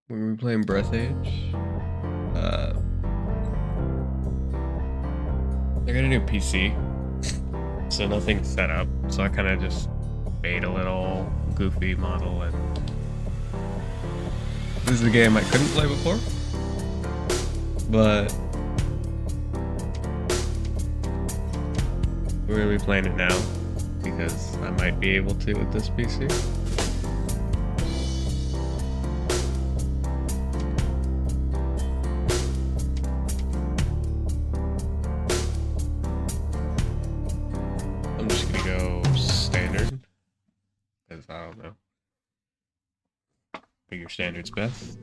When we playing Breath Age, uh, I got a new PC, so nothing's set up. So I kind of just made a little goofy model, and this is a game I couldn't play before, but we're gonna be playing it now because I might be able to with this PC. I'm just gonna go standard because I don't know. Figure standard's best.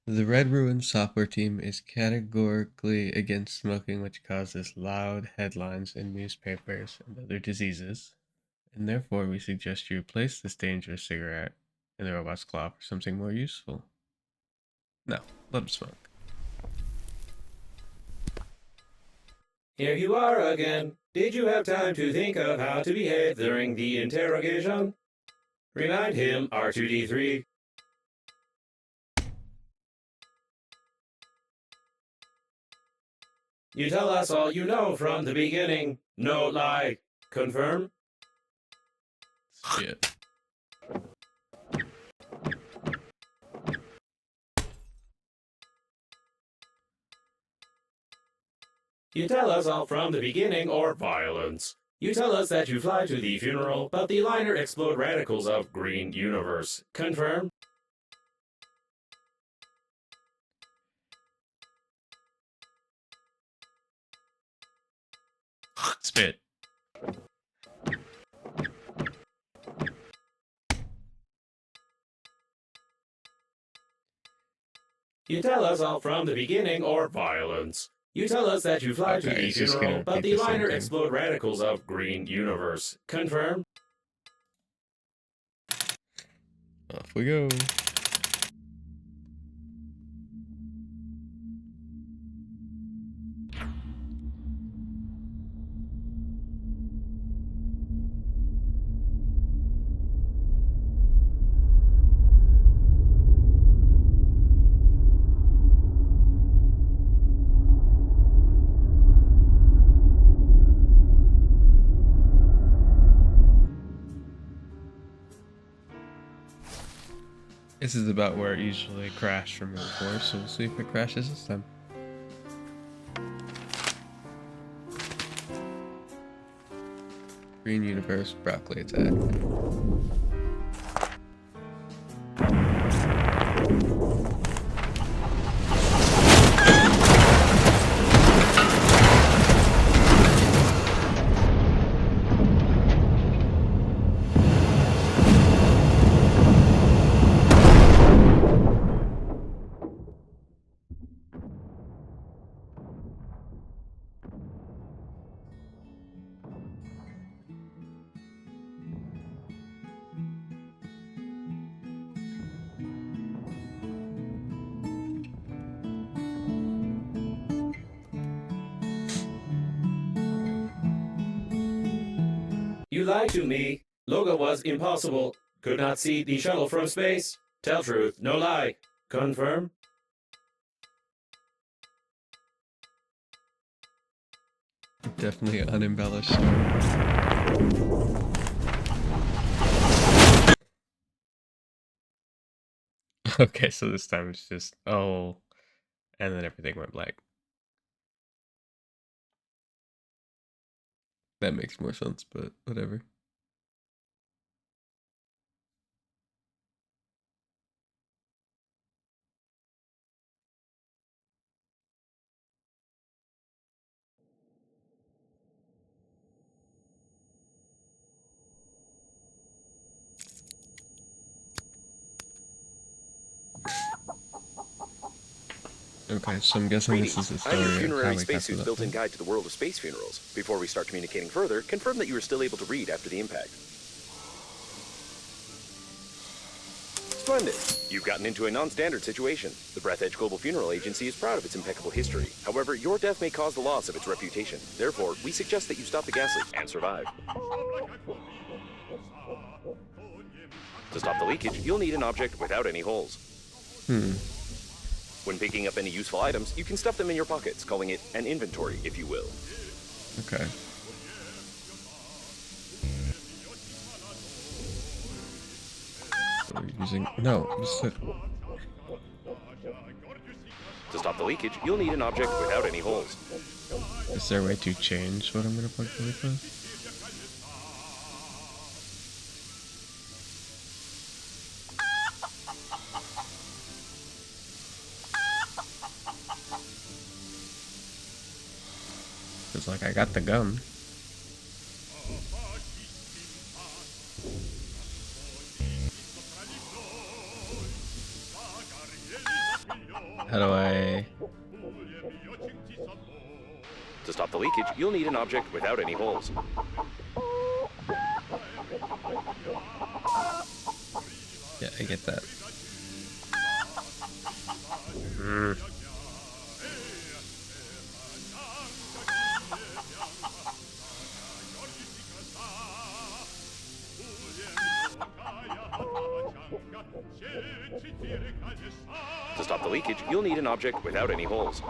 The Red Ruin software team is categorically against smoking, which causes loud headlines in newspapers and other diseases, and therefore we suggest you replace this dangerous cigarette in the robot's claw for something more useful. No, let him smoke. Here you are again. Did you have time to think of how to behave during the interrogation? Remind him, R2D3. You tell us all you know from the beginning. No lie. Confirm? Shit. You tell us all from the beginning or violence. You tell us that you fly to the funeral, but the liner explode radicals of green universe. Confirm? Spit. You tell us all from the beginning or violence. You tell us that you fly to Okay, the it's just gonna funeral, but repeat the the same liner thing. explode radicals of green universe. Confirm? Off we go. This is about where it usually crashed from before, so we'll see if it crashes this time. Green universe, broccoli attack. You lied to me. Logo was impossible. Could not see the shuttle from space. Tell truth, no lie. Confirm? Definitely unembellished. Okay, so this time it's just, oh, and then everything went black. That makes more sense, but whatever. Okay, so I'm guessing this is the Greetings. I'm your story of how funerary we got to spacesuit's that built-in point. guide to the world of space funerals. Before we start communicating further, confirm that you are still able to read after the impact. Splendid. You've gotten into a non-standard situation. The Breath Edge Global Funeral Agency is proud of its impeccable history. However, your death may cause the loss of its reputation. Therefore, we suggest that you stop the gas leak and survive. To stop the leakage, you'll need an object without any holes. When picking up any useful items, you can stuff them in your pockets, calling it an inventory, if you will. Okay. So we're using... No, just a... To stop the leakage, you'll need an object without any holes. Is there a way to change what I'm gonna plug the leak with? It's like I got the gum. How do I... To stop the leakage, you'll need an object without any holes. Yeah, I get that. To stop the leakage, you'll need an object without any holes.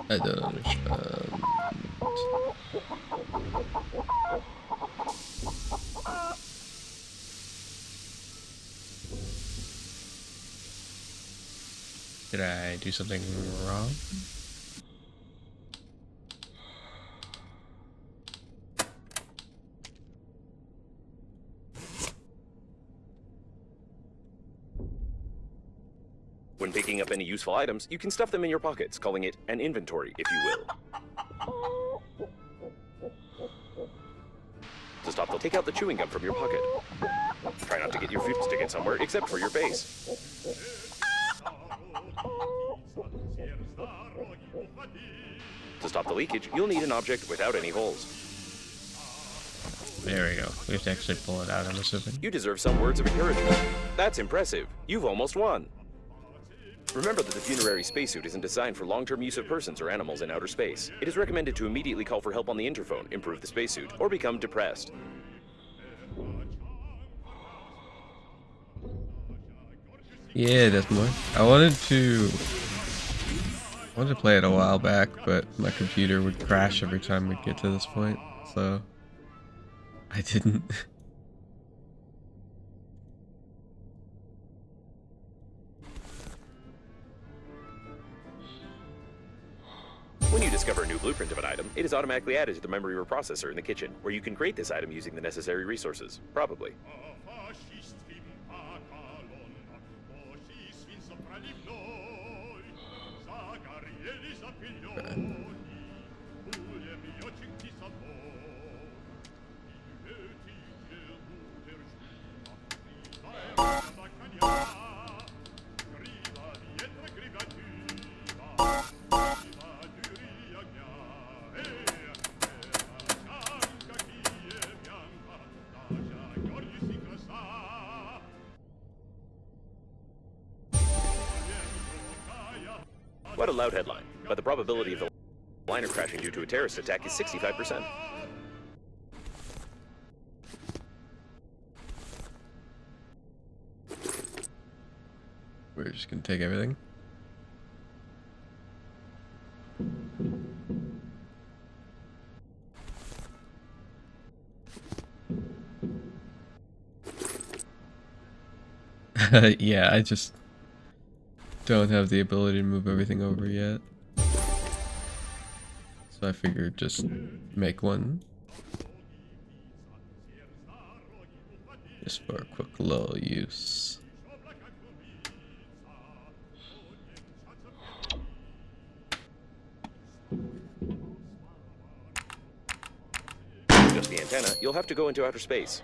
I don't understand. Did I do something wrong? When picking up any useful items, you can stuff them in your pockets, calling it an inventory, if you will. To stop the... Take out the chewing gum from your pocket. Try not to get your food sticking somewhere except for your face. To stop the leakage, you'll need an object without any holes. There we go. We have to actually pull it out, I'm assuming. You deserve some words of encouragement. That's impressive. You've almost won. Remember that the funerary spacesuit isn't designed for long-term use of persons or animals in outer space. It is recommended to immediately call for help on the interphone, improve the spacesuit, or become depressed. Yeah, that's more. I wanted to play it a while back, but my computer would crash every time we get to this point, so I didn't. When you discover a new blueprint of an item, it is automatically added to the memory reprocessor in the kitchen, where you can create this item using the necessary resources. Probably. What a loud headline, but the probability of the liner crashing due to a terrorist attack is 65%. We're just gonna take everything. Yeah, I just don't have the ability to move everything over yet. So I figured just make one. Just for a quick little use. Just the antenna, you'll have to go into outer space.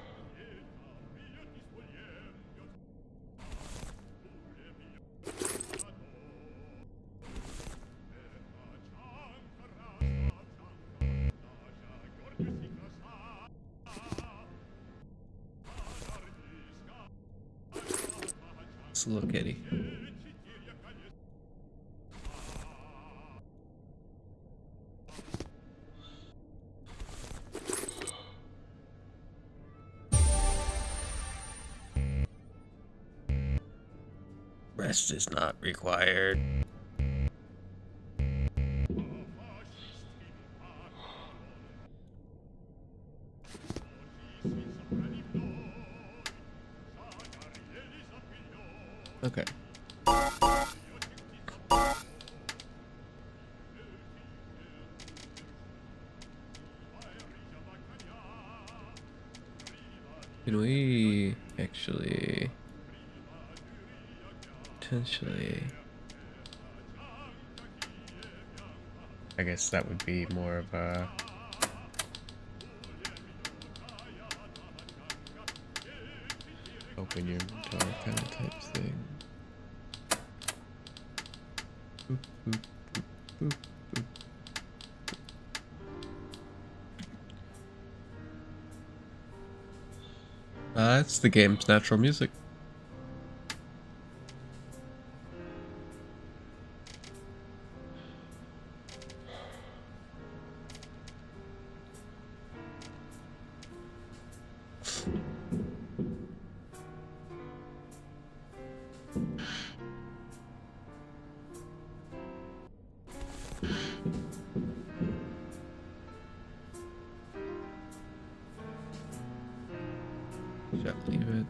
It's a little kitty. Rest is not required. Okay. Can we actually potentially, I guess that would be more of a open your inventory kind of type thing. Boop, boop, boop, boop, boop. It's the game's natural music. Shall I leave it?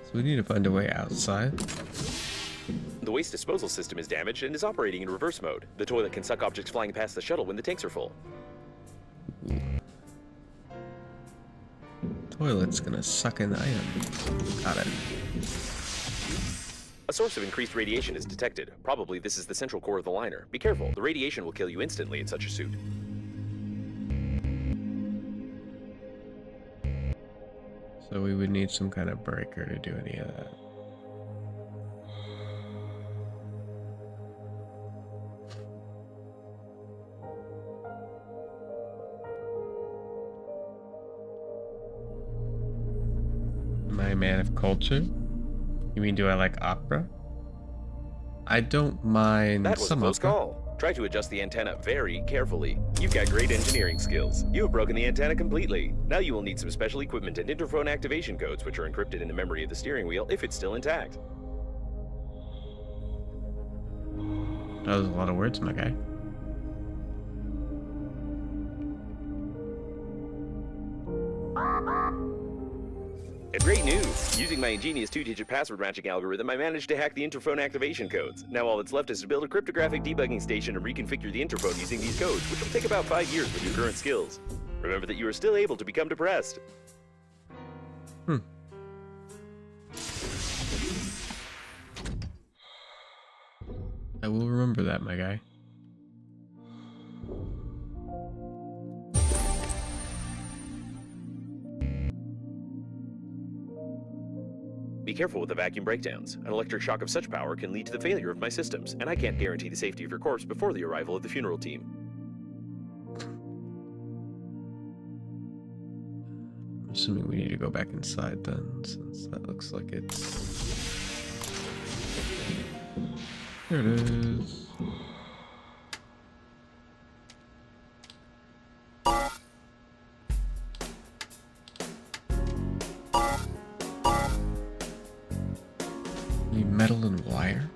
So we need to find a way outside. The waste disposal system is damaged and is operating in reverse mode. The toilet can suck objects flying past the shuttle when the tanks are full. Toilet's gonna suck an item. Got it. A source of increased radiation is detected. Probably this is the central core of the liner. Be careful, the radiation will kill you instantly in such a suit. So we would need some kind of breaker to do any of that. Am I a man of culture? You mean, do I like opera? I don't mind That was a some close opera. call. Try to adjust the antenna very carefully. You've got great engineering skills. You have broken the antenna completely. Now you will need some special equipment and interphone activation codes, which are encrypted in the memory of the steering wheel if it's still intact. That was a lot of words, my guy. And great news! Using my ingenious two-digit password matching algorithm, I managed to hack the interphone activation codes. Now all that's left is to build a cryptographic debugging station and reconfigure the interphone using these codes, which will take about 5 years with your current skills. Remember that you are still able to become depressed. I will remember that, my guy. Be careful with the vacuum breakdowns. An electric shock of such power can lead to the failure of my systems, and I can't guarantee the safety of your corpse before the arrival of the funeral team. I'm assuming we need to go back inside then, since that looks like it's... There it is. Need metal and wire.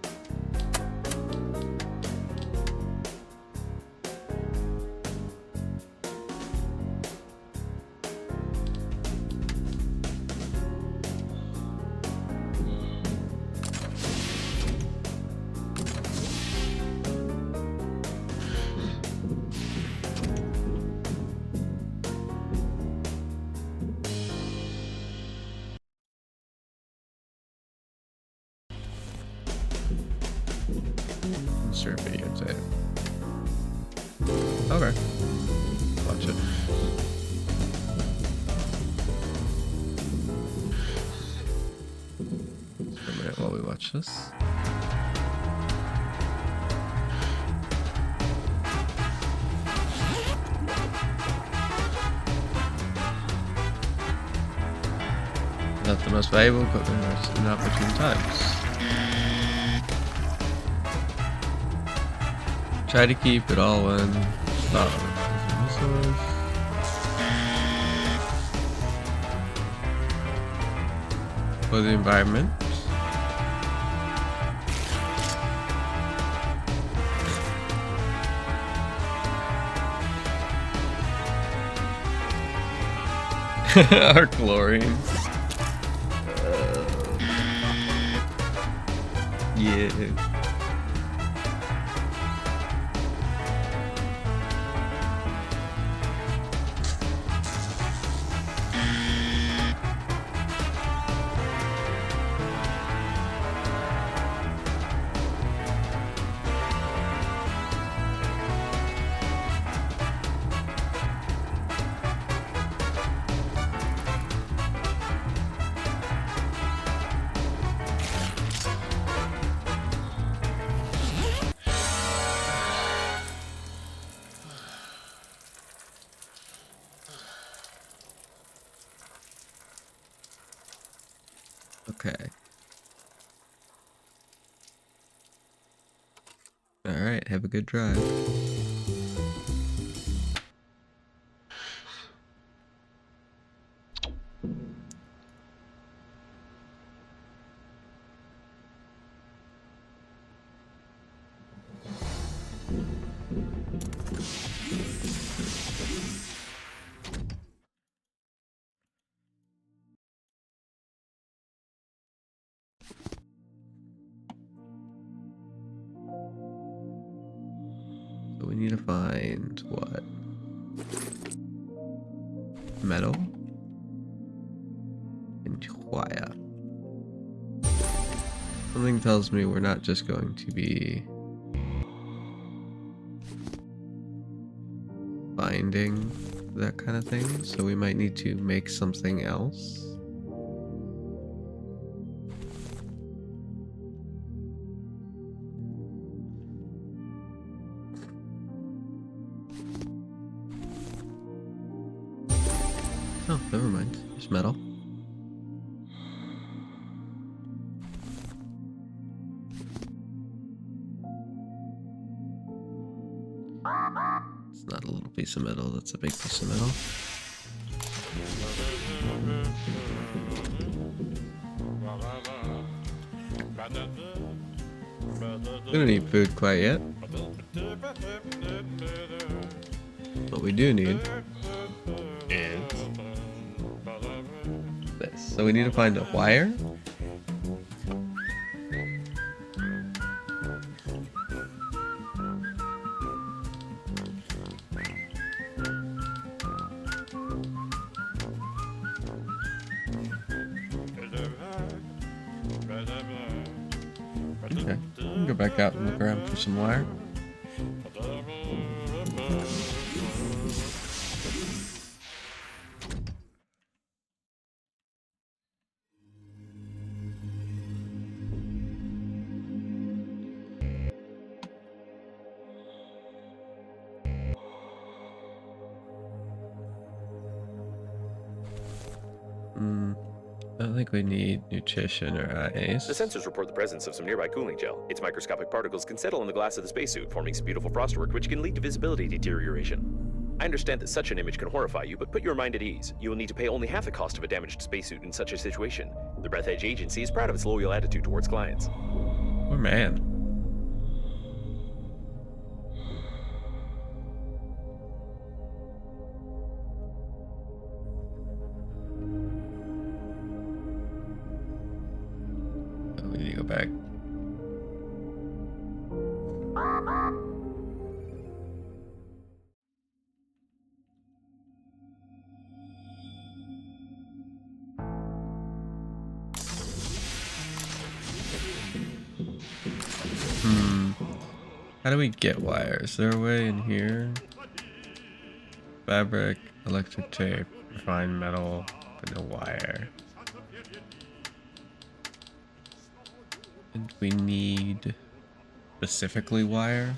poster or videotape. Okay. Watch it. For a minute while we watch this. Not the most valuable equipment in opportune times. Try to keep it all in thought. For the environment. Our chlorine. Yeah. Okay. Alright, have a good drive. So we need to find what? Metal and wire. Something tells me we're not just going to be finding that kind of thing, so we might need to make something else. Oh, never mind. There's metal. It's not a little piece of metal, that's a big piece of metal. We don't need food quite yet. What we do need is this. So we need to find a wire. Okay, we can go back out and look around for some wire. I don't think we need nutrition or ice. The sensors report the presence of some nearby cooling gel. Its microscopic particles can settle in the glass of the spacesuit, forming some beautiful frostwork which can lead to visibility deterioration. I understand that such an image can horrify you, but put your mind at ease. You will need to pay only half the cost of a damaged spacesuit in such a situation. The Breath Edge agency is proud of its loyal attitude towards clients. Poor man. Oh, we need to go back. How do we get wire? Is there a way in here? Fabric, electric tape, refined metal, but no wire. And we need specifically wire.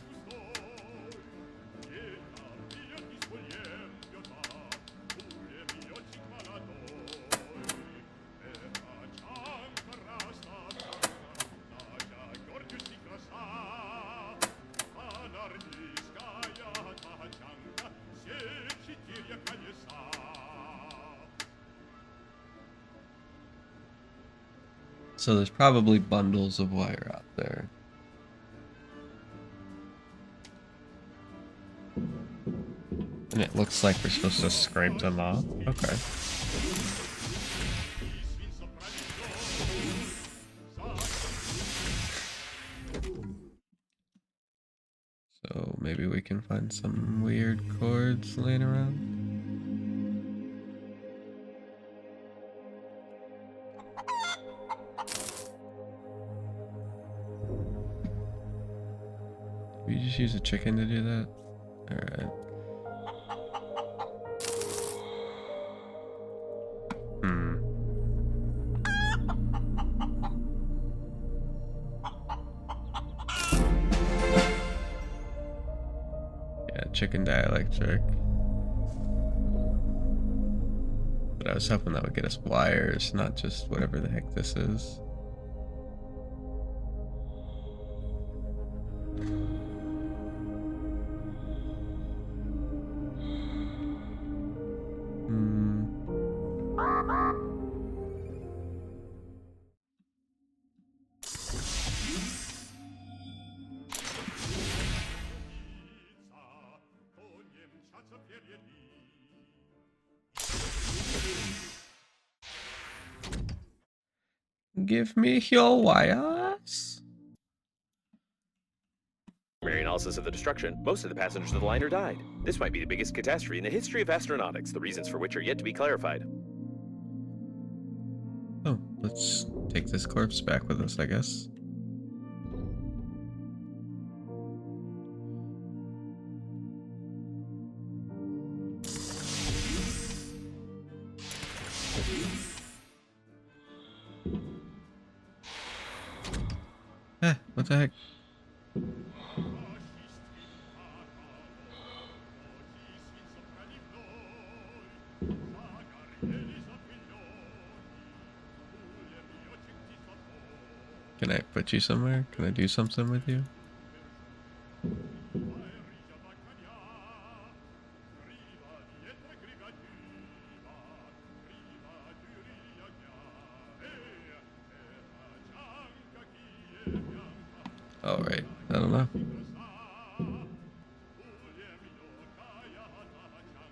So there's probably bundles of wire out there. And it looks like we're supposed to scrape them off. Okay. So maybe we can find some weird cords laying around. Did you just use a chicken to do that? Alright. Yeah, chicken dielectric. But I was hoping that would get us wires, not just whatever the heck this is. Give me your wires. Analysis of the destruction, most of the passengers of the liner died. This might be the biggest catastrophe in the history of astronautics, the reasons for which are yet to be clarified. Oh, let's take this corpse back with us, I guess. What the heck? Can I put you somewhere? Can I do something with you? All right, I don't know.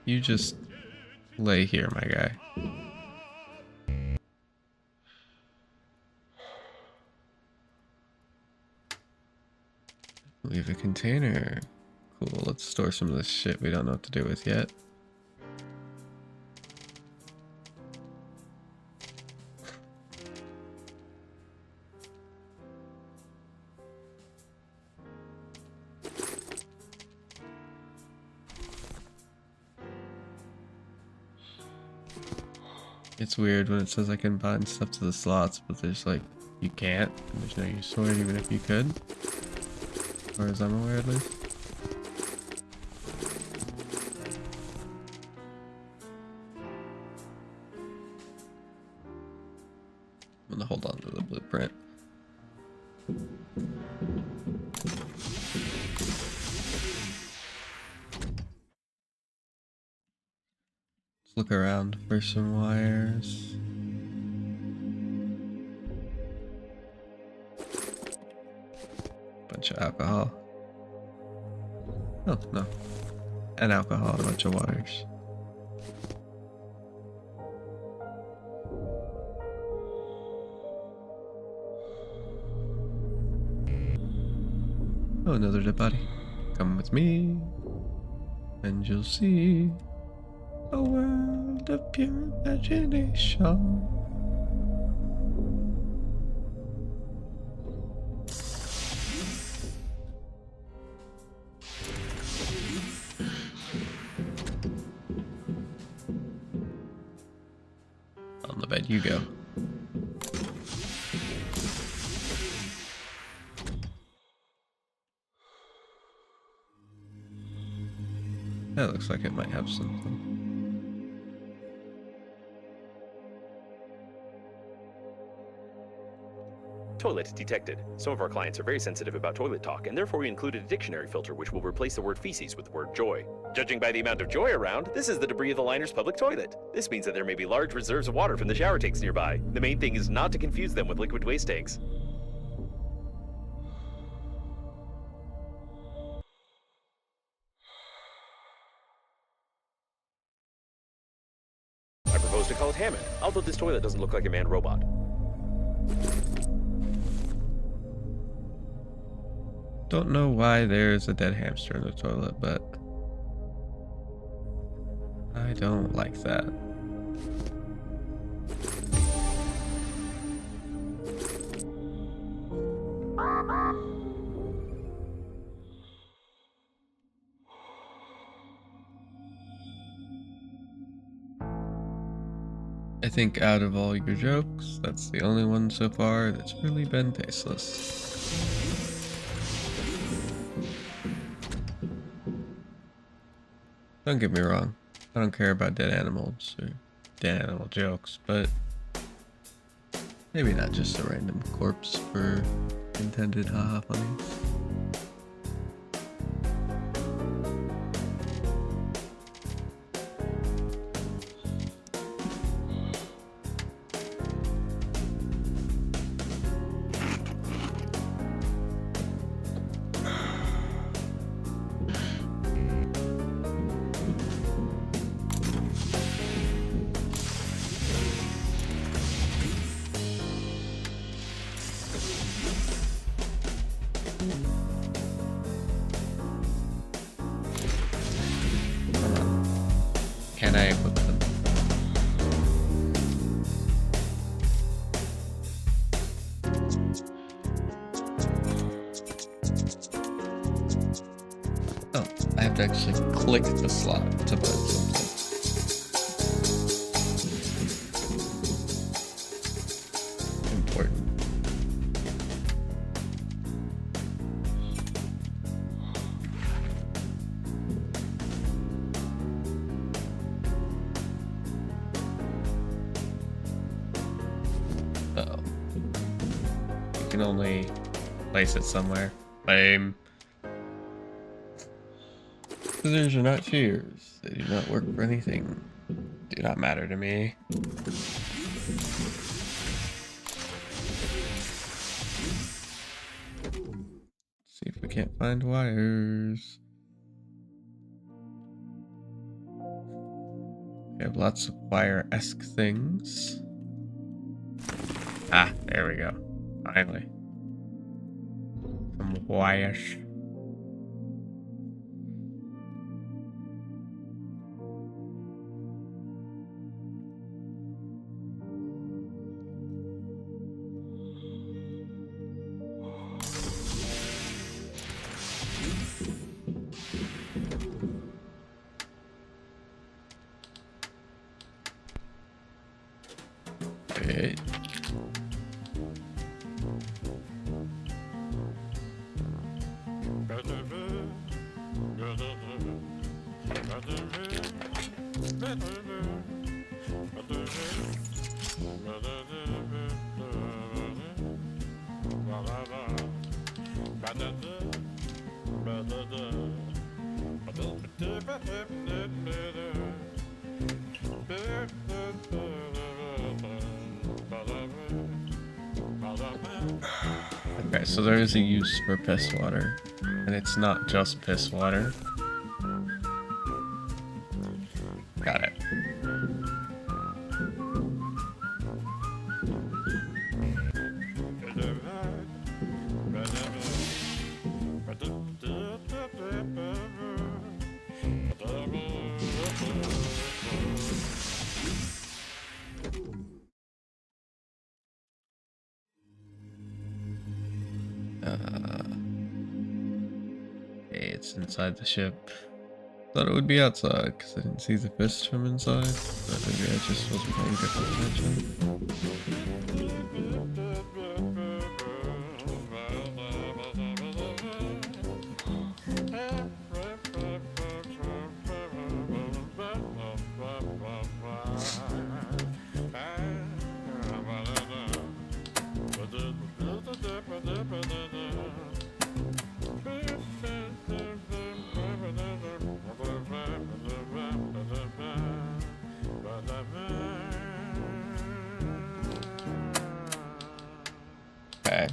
You just lay here, my guy. Leave a container. Cool, let's store some of this shit we don't know what to do with yet. It's weird when it says I can bind stuff to the slots, but there's like, you can't, and there's no use for it even if you could. As far as I'm aware, at least. I'm gonna hold on to the blueprint. Let's look around for some wires. Bunch of alcohol. Oh, no. And alcohol, a bunch of wires. Oh, another dead body. Come with me, and you'll see a world of pure imagination. You go. That looks like it might have something. Toilet detected. Some of our clients are very sensitive about toilet talk, and therefore we included a dictionary filter which will replace the word feces with the word joy. Judging by the amount of joy around, this is the debris of the liner's public toilet. This means that there may be large reserves of water from the shower tanks nearby. The main thing is not to confuse them with liquid waste tanks. I propose to call it Hammond, although this toilet doesn't look like a manned robot. Don't know why there's a dead hamster in the toilet, but I don't like that. I think out of all your jokes, that's the only one so far that's really been tasteless. Don't get me wrong, I don't care about dead animals or dead animal jokes, but maybe not just a random corpse for intended haha funnies. Can I equip them? Oh, I have to actually click the slot to put something. Important. Uh-oh. You can only place it somewhere. Lame. Scissors are not shears. They do not work for anything. Do not matter to me. See if we can't find wires. We have lots of wire-esque things. Ah, there we go. Finally. Some wires. Okay. Okay, so there is a use for piss water, and it's not just piss water. Got it. Okay, it's inside the ship. Thought it would be outside because I didn't see the fist from inside, but maybe I just wasn't paying good attention. Okay.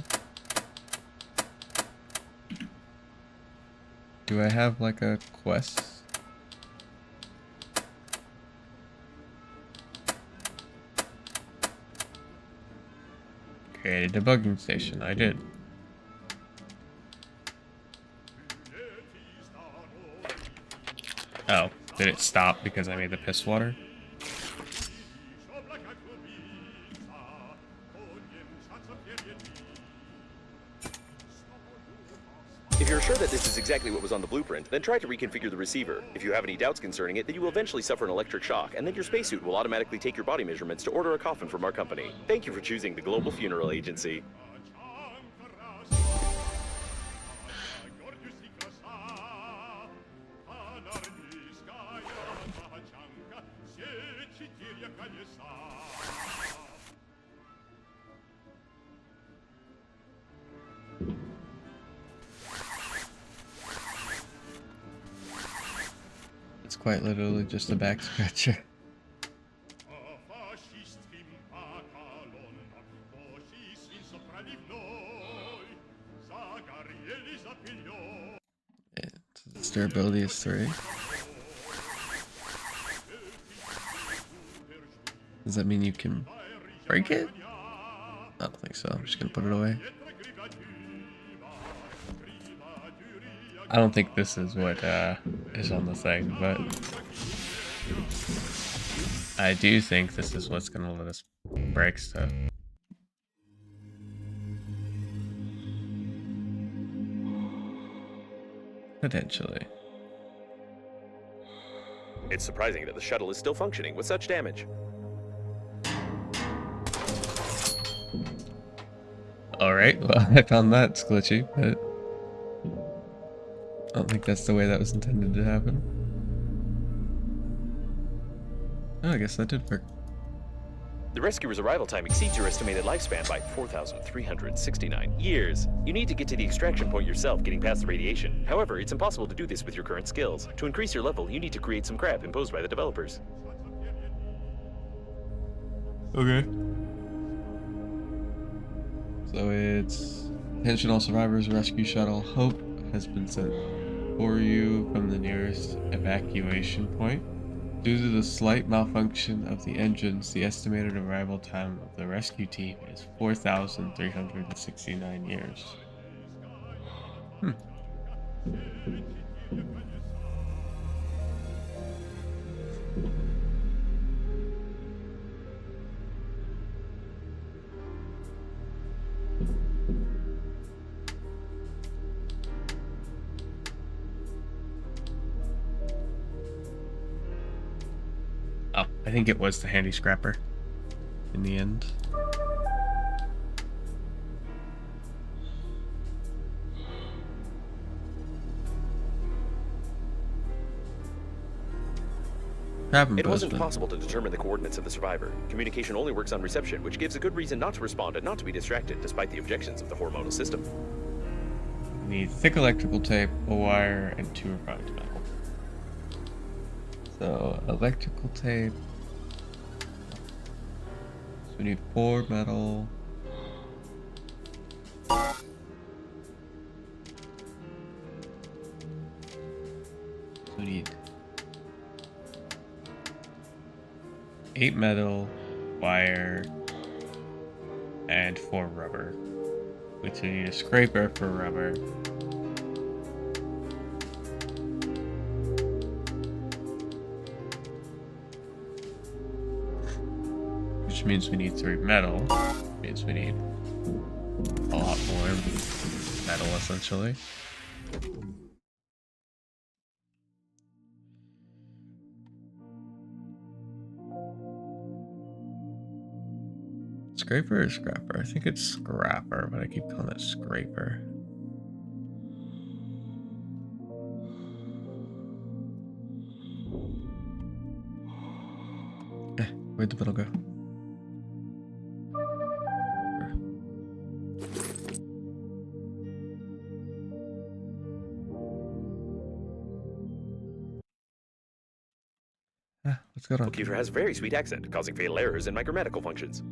Do I have like a quest? Create a debugging station. I did. Oh, did it stop because I made the piss water? If you're sure that this is exactly what was on the blueprint, then try to reconfigure the receiver. If you have any doubts concerning it, then you will eventually suffer an electric shock, and then your spacesuit will automatically take your body measurements to order a coffin from our company. Thank you for choosing the Global Funeral Agency. It's quite literally just a back scratcher. Its durability is 3. Does that mean you can break it? I don't think so. I'm just gonna put it away. I don't think this is what is on the thing, but I do think this is what's gonna let us break stuff. Potentially. It's surprising that the shuttle is still functioning with such damage. Alright, well, I found that's glitchy, but I don't think that's the way that was intended to happen. Oh, I guess that did work. The rescuer's arrival time exceeds your estimated lifespan by 4,369 years. You need to get to the extraction point yourself, getting past the radiation. However, it's impossible to do this with your current skills. To increase your level, you need to create some crap imposed by the developers. Okay. So it's attention all survivors, rescue shuttle Hope has been sent for you from the nearest evacuation point. Due to the slight malfunction of the engines, the estimated arrival time of the rescue team is 4,369 years. Oh, I think it was the handy scrapper in the end. It wasn't possible to determine the coordinates of the survivor. Communication only works on reception, which gives a good reason not to respond and not to be distracted, despite the objections of the hormonal system. We need thick electrical tape, a wire, and 2 refined metal. So, electrical tape. So we need 4 metal. So we need 8 metal, wire, and 4 rubber. Which we need a scraper for rubber. Which means we need 3 metal. Which means we need a lot more metal, essentially. scraper or scrapper? I think it's scrapper, but I keep calling it scraper. Where'd the metal go? What's going on? Computer has a very sweet accent, causing fatal errors in my grammatical functions.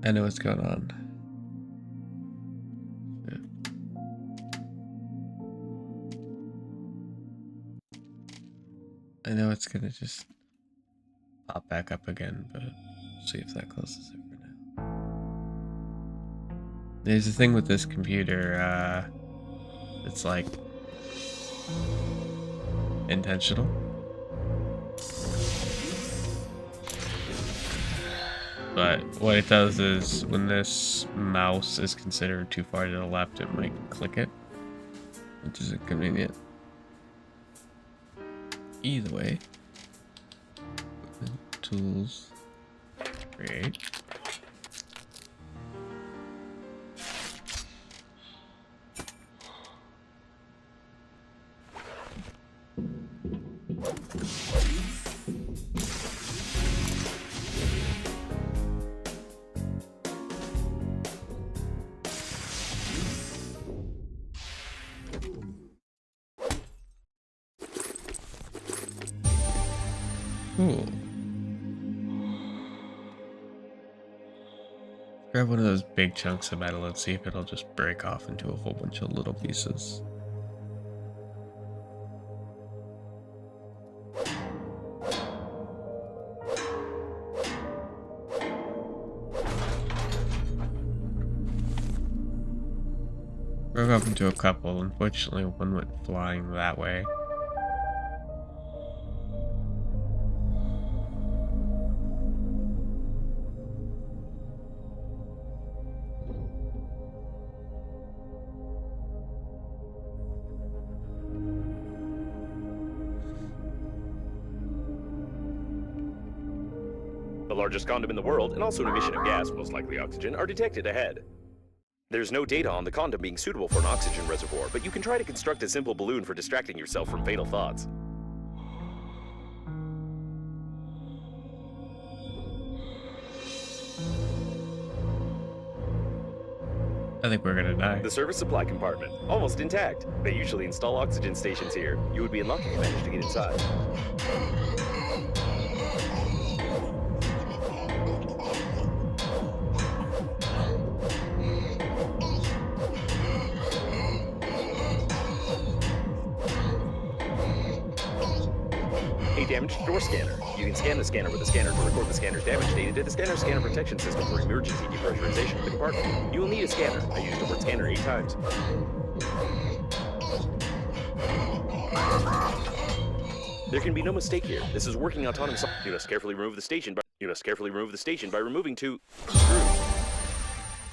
I know what's going on. I know it's gonna just pop back up again, but we'll see if that closes it for now. There's a thing with this computer, it's like intentional. But what it does is when this mouse is considered too far to the left, it might click it, which is inconvenient. Either way, tools, create. Cool. Grab one of those big chunks of metal and see if it'll just break off into a whole bunch of little pieces. Broke off into a couple. Unfortunately, one went flying that way. The largest condom in the world, and also an emission of gas, most likely oxygen, are detected ahead. There's no data on the condom being suitable for an oxygen reservoir, but you can try to construct a simple balloon for distracting yourself from fatal thoughts. I think we're gonna die. The service supply compartment, almost intact. They usually install oxygen stations here. You would be in luck if you managed to get inside. A damaged door scanner. You can scan the scanner with a scanner to record the scanner's damage data to the scanner protection system for emergency depressurization of the compartment. You will need a scanner. I used the word scanner 8 times. There can be no mistake here. This is working autonomous. You must carefully remove the station by removing 2 screws.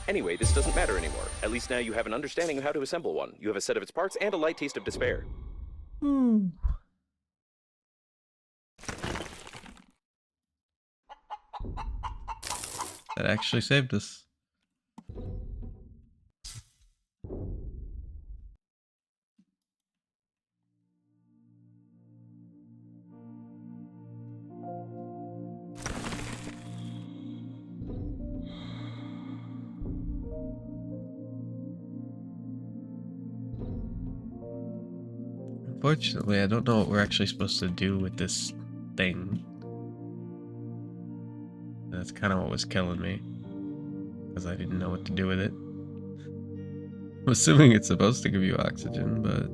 Anyway, this doesn't matter anymore. At least now you have an understanding of how to assemble one. You have a set of its parts and a light taste of despair. That actually saved us. Unfortunately, I don't know what we're actually supposed to do with this thing. That's kind of what was killing me, because I didn't know what to do with it. I'm assuming it's supposed to give you oxygen, but...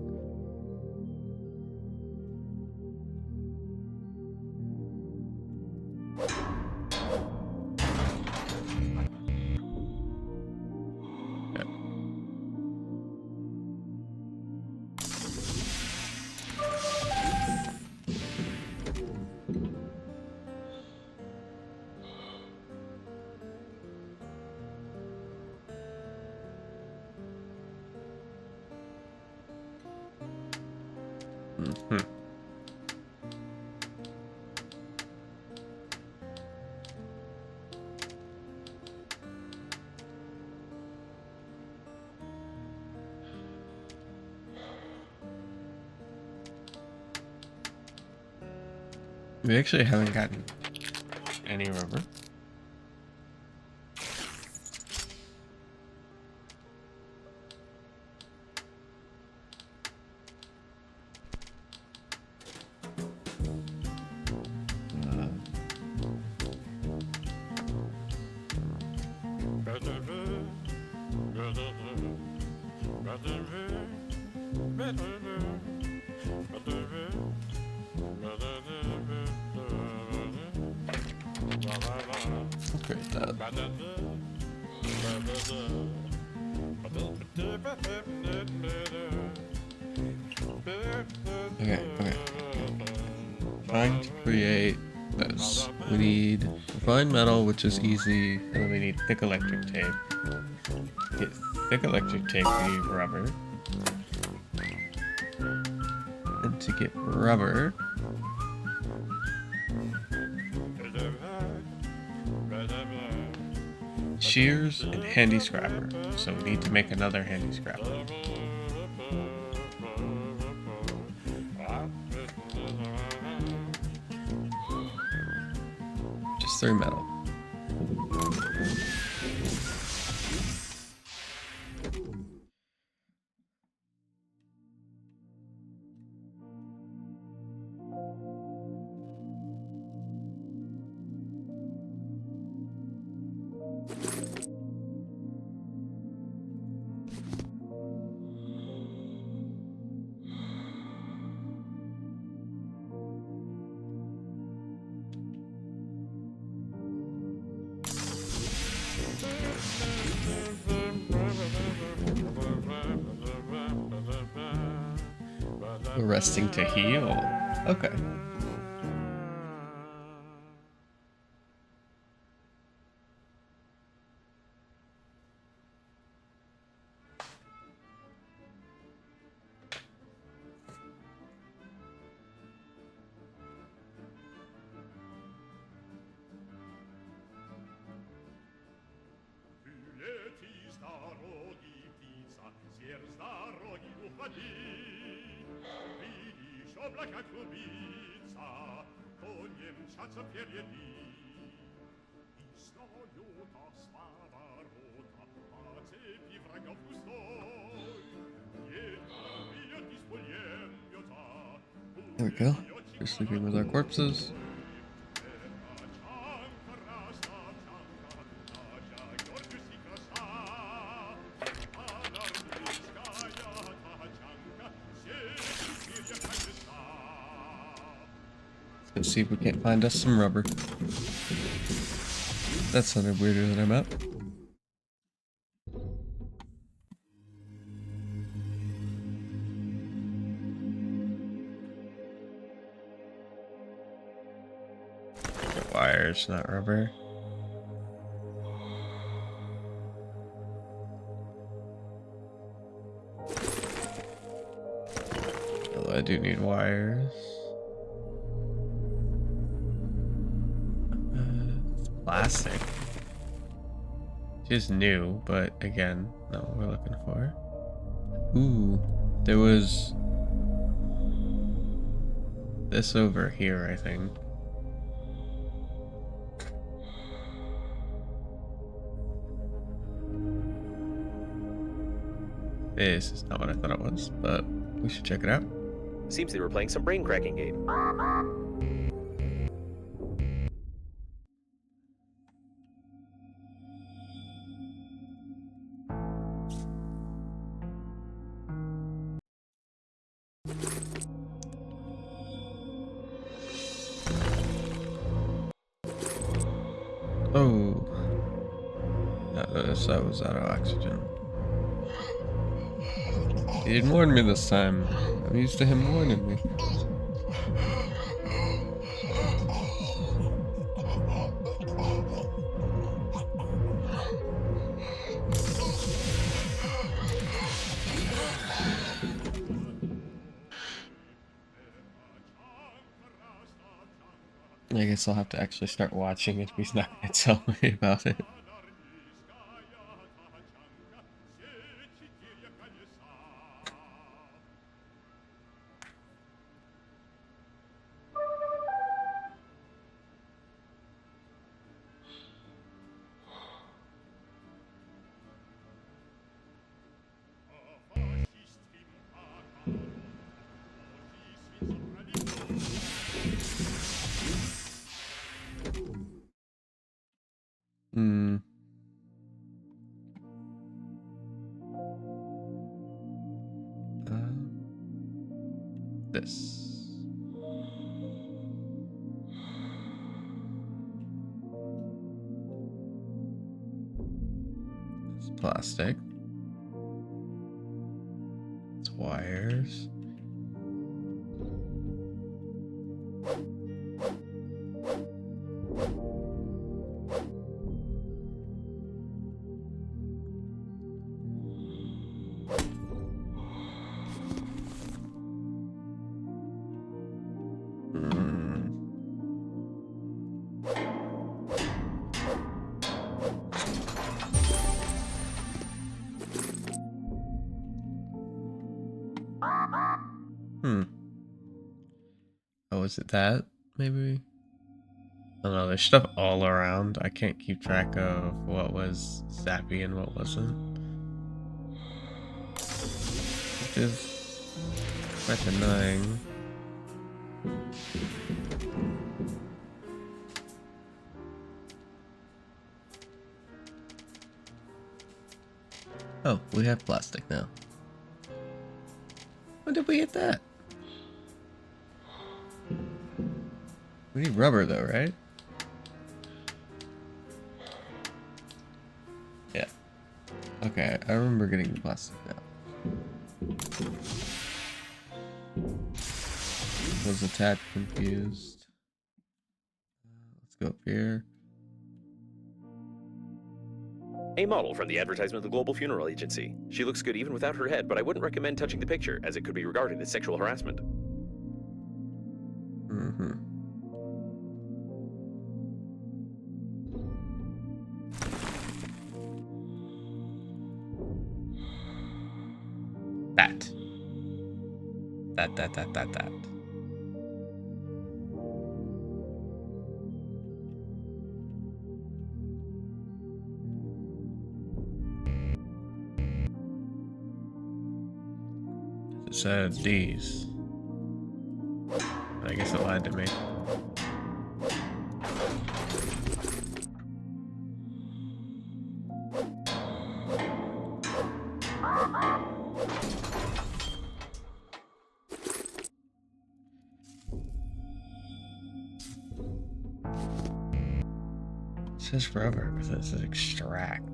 Mm-hmm. We actually haven't gotten any rubber. Upgrade that. Okay. Trying to create this. We need refined metal, which is easy, and then we need thick electric tape. To get thick electric tape, we need rubber. And to get rubber, shears and handy scrapper. So we need to make another handy scrapper. Just 3 metal. Resting to heal. Okay. There we go. We're sleeping with our corpses. Let's see if we can't find us some rubber. That sounded weirder than I meant. Get wires, not rubber. Although I do need wires. It's plastic. It is new, but again, not what we're looking for. Ooh, there was this over here, I think. This is not what I thought it was, but we should check it out. Seems they were playing some brain cracking game. Oh, that was out of oxygen. He didn't warn me this time. I'm used to him warning me. I guess I'll have to actually start watching it if he's not going to tell me about it. Hmm. This. It's plastic. It's wires. Hmm. Oh, is it that? Maybe? I don't know, there's stuff all around. I can't keep track of what was zappy and what wasn't. Which is quite annoying. Oh, we have plastic now. When did we get that? We need rubber though, right? Yeah. Okay, I remember getting the plastic now. Was a tad confused. Let's go up here. A model from the advertisement of the Global Funeral Agency. She looks good even without her head, but I wouldn't recommend touching the picture, as it could be regarded as sexual harassment. Mm-hmm. That. That. It said these. I guess it lied to me. It says rubber, but it says extract.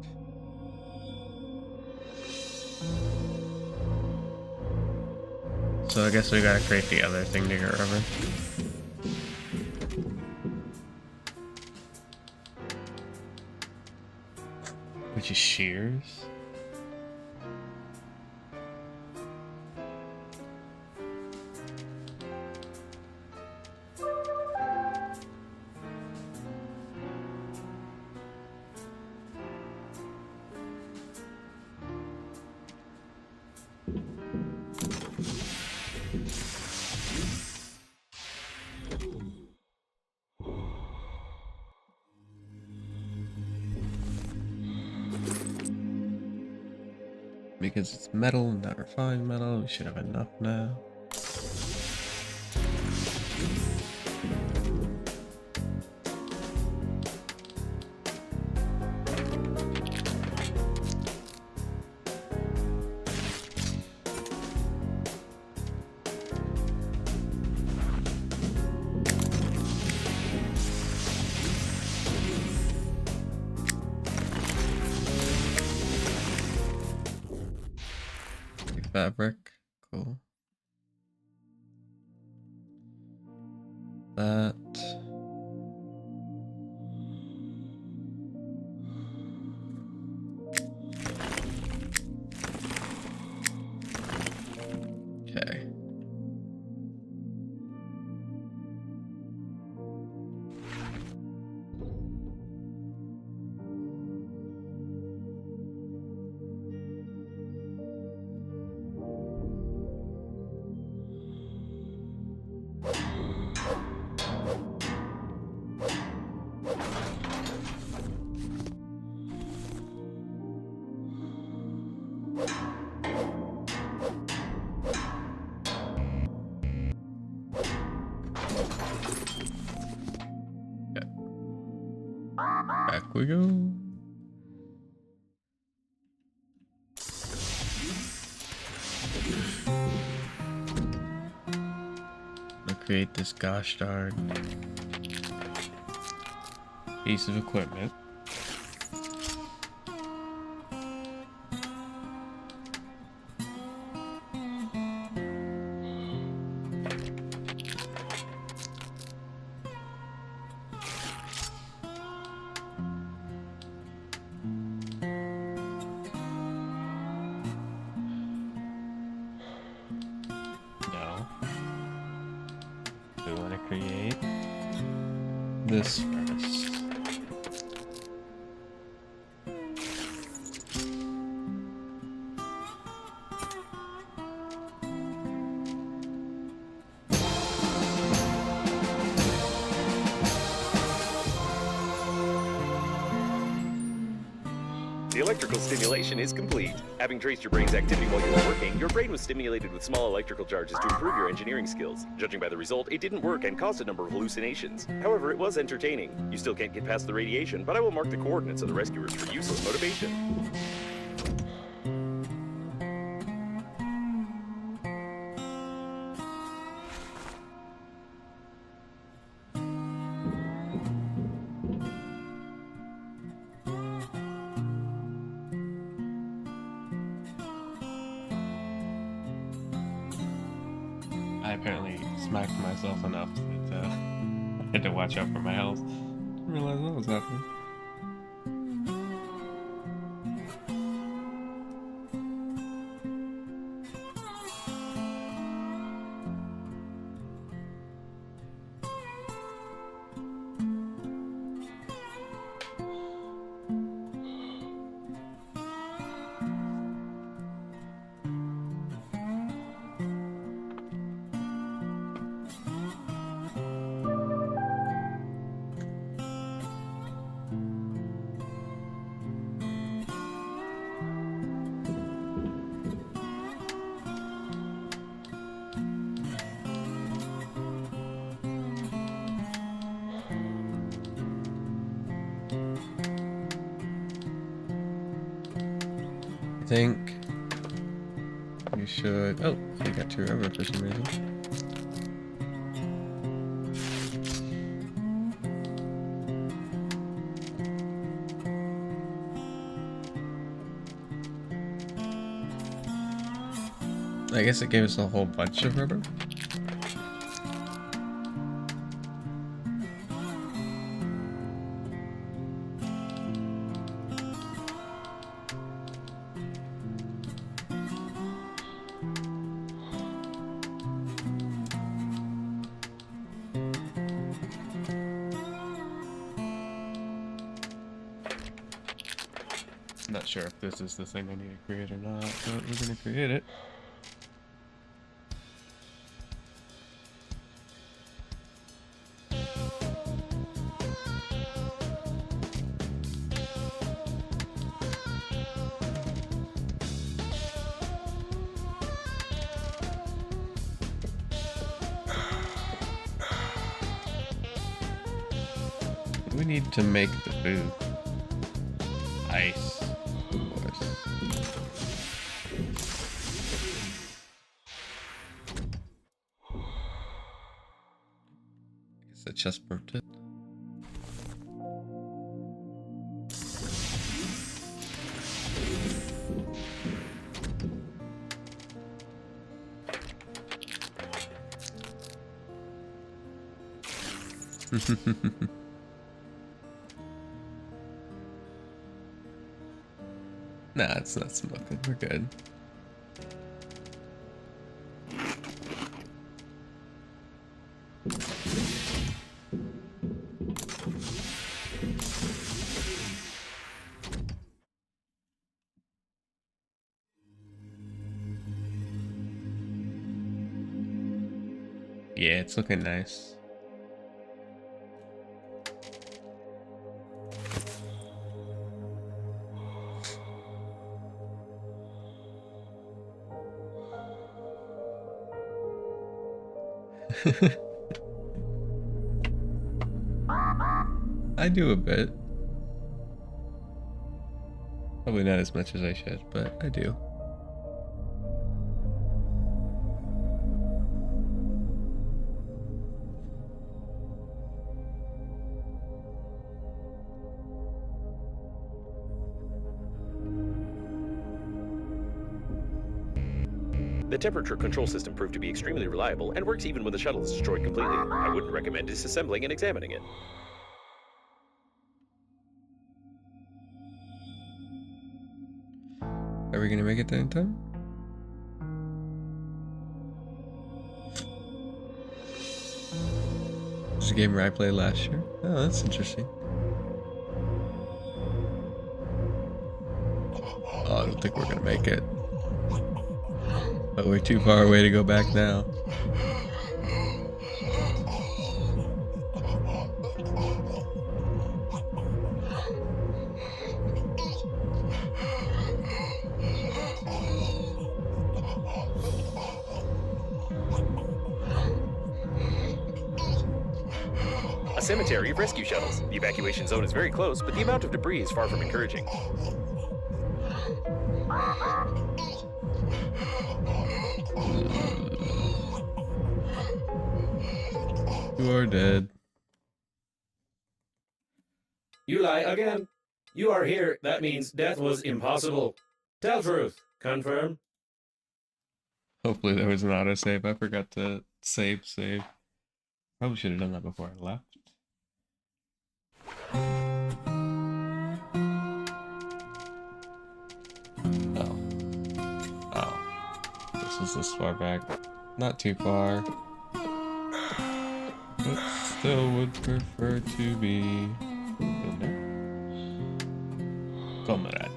So I guess we gotta create the other thing to get rubber. Which is shears. Because it's metal, not refined metal, we should have enough now. Fabric, cool. That. Okay. we go. I'll create this gosh darn piece of equipment. No. We want to create this first. The electrical stimulation is complete. Having traced your brain's activity while you were working, your brain was stimulated with small electrical charges to improve your engineering skills. Judging by the result, it didn't work and caused a number of hallucinations. However, it was entertaining. You still can't get past the radiation, but I will mark the coordinates of the rescuers for useless motivation. I apparently smacked myself enough that I had to watch out for my health. Didn't realize that was happening. I think you should. Oh, you got two rubber for some reason. I guess it gave us a whole bunch of rubber. Not sure if this is the thing I need to create or not, but we're gonna create it. We need to make the food. Ice, of course. I guess I just burnt it. Nah, it's not smoking. We're good. Yeah, it's looking nice. I do a bit. Probably not as much as I should, but I do. The temperature control system proved to be extremely reliable and works even when the shuttle is destroyed completely. I wouldn't recommend disassembling and examining it. Are we gonna make it there in time? This is a game where I played last year. Oh, that's interesting. Oh, I don't think we're gonna make it. But we're too far away to go back now. A cemetery of rescue shuttles. The evacuation zone is very close, but the amount of debris is far from encouraging. You are dead. You lie again. You are here. That means death was impossible. Tell truth. Confirm. Hopefully there was an autosave. I forgot to save. Probably should have done that before I left. Oh. Oh. This is this far back. Not too far. But still would prefer to be in there. Comrade.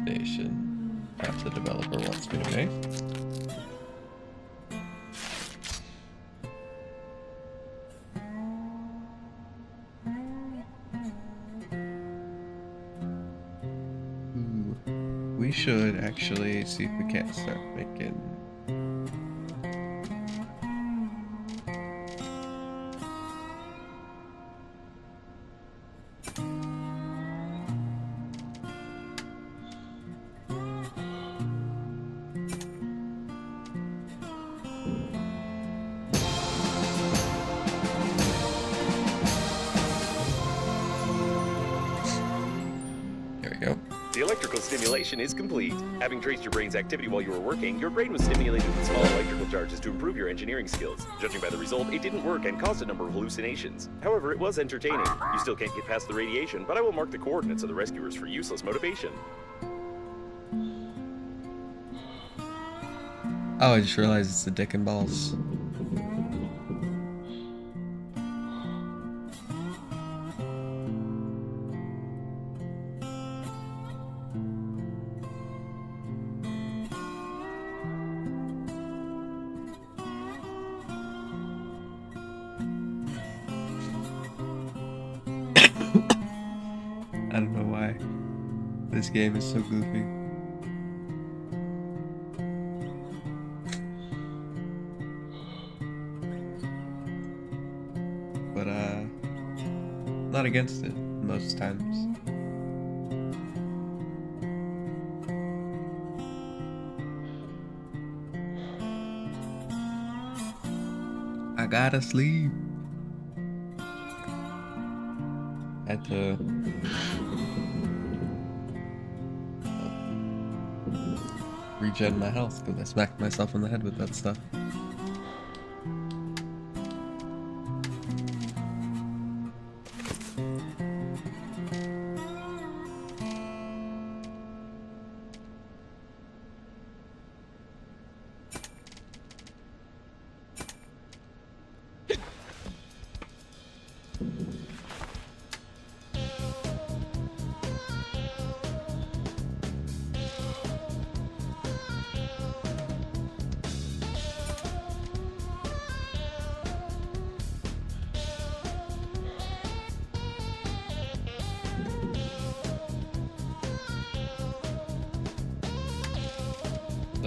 Station. Perhaps the developer wants me to make. Ooh, we should actually see if we can't start making. There we go. The electrical stimulation is complete. Having traced your brain's activity while you were working, your brain was stimulated with small electrical charges to improve your engineering skills. Judging by the result, it didn't work and caused a number of hallucinations. However, it was entertaining. You still can't get past the radiation, but I will mark the coordinates of the rescuers for useless motivation. Oh, I just realized it's the dick and balls. I don't know why this game is so goofy. But not against it most times. I gotta sleep. Had to regen my health because I smacked myself in the head with that stuff.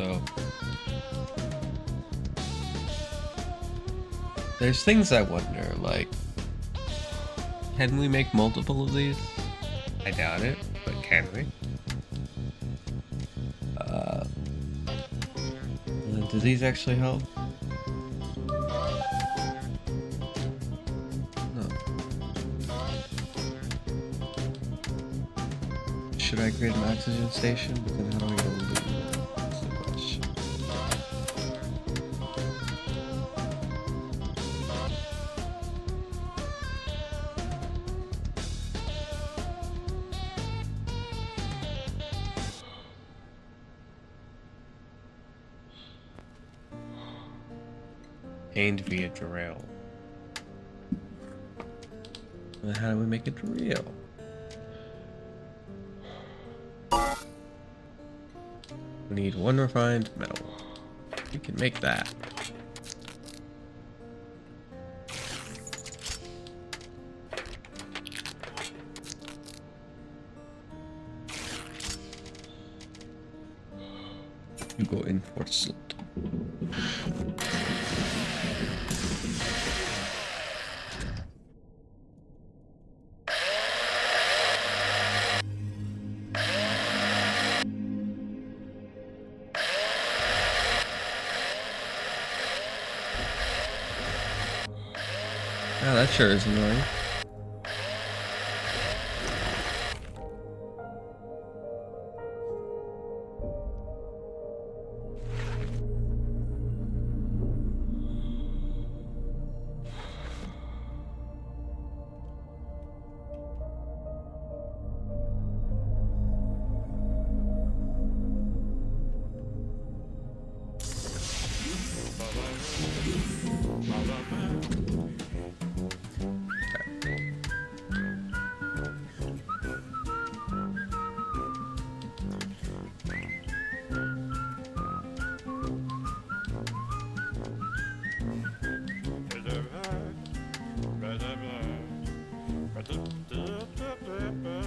So there's things I wonder, like, can we make multiple of these? I doubt it, but can we? Do these actually help? No. Should I create an oxygen station? But then how do I get a loot? That's the question. Pained via drill. Then how do we make a drill? We need 1 refined metal. We can make that. You go in for salt. Oh, that sure is annoying.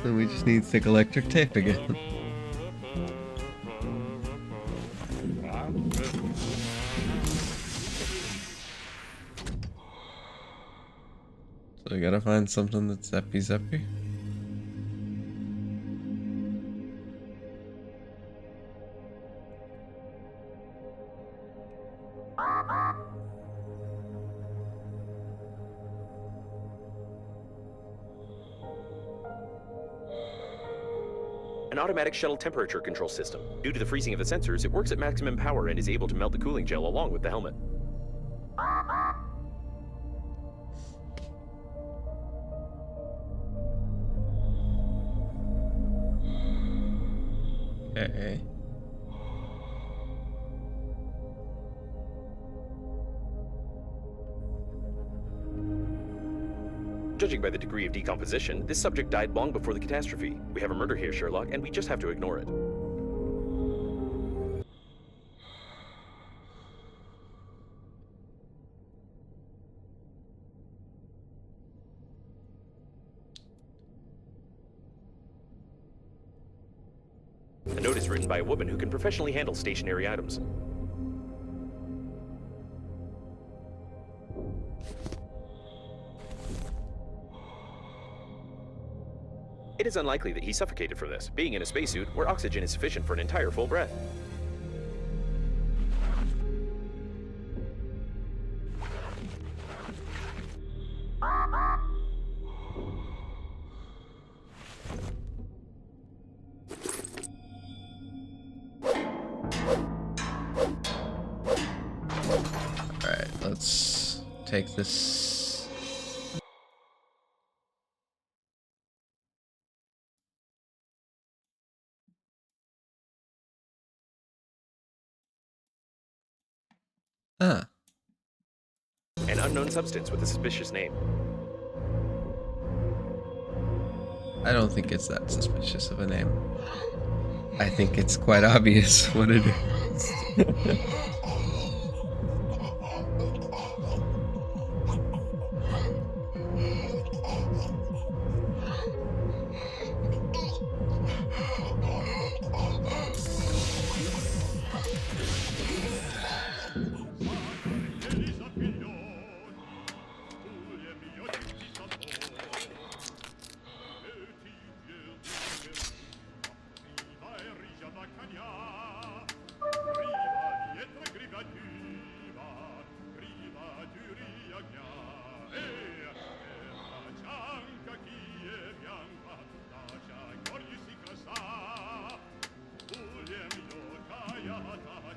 Then we just need thick electric tape again. So we gotta find something that's zeppy zeppy. An automatic shuttle temperature control system. Due to the freezing of the sensors, it works at maximum power and is able to melt the cooling gel along with the helmet. Okay. Judging by the degree of decomposition, this subject died long before the catastrophe. We have a murder here, Sherlock, and we just have to ignore it. A note is written by a woman who can professionally handle stationary items. It is unlikely that he suffocated from this, being in a spacesuit where oxygen is sufficient for an entire full breath. Alright, let's take this. Ah. An unknown substance with a suspicious name. I don't think it's that suspicious of a name. I think it's quite obvious what it is.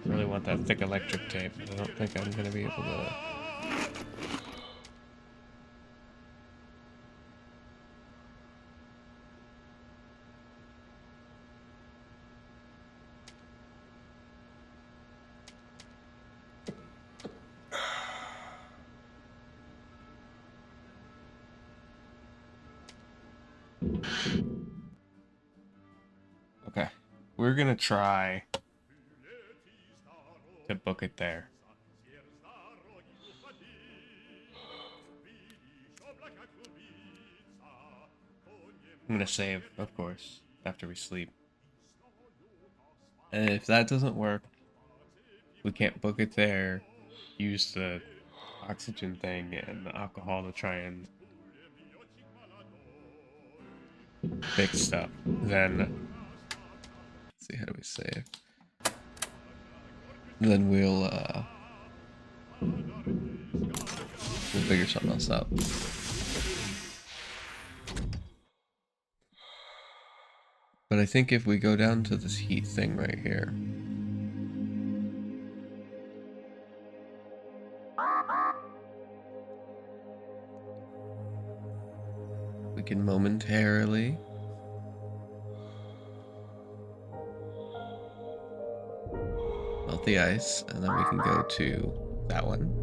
really want that thick electric tape, but I don't think I'm gonna be able to. Okay, we're gonna try to book it there. I'm gonna save, of course, after we sleep. And if that doesn't work, we can't book it there. Use the oxygen thing and the alcohol to try and fix stuff. Then, let's see, how do we save? Then we'll figure something else out. But I think if we go down to this heat thing right here, we can momentarily melt the ice, and then we can go to that one.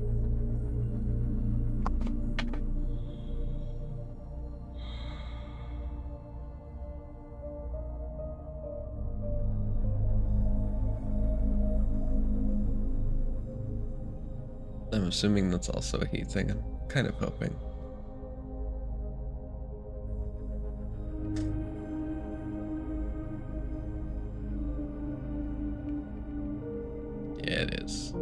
I'm assuming that's also a heat thing. I'm kind of hoping. Yeah, it is.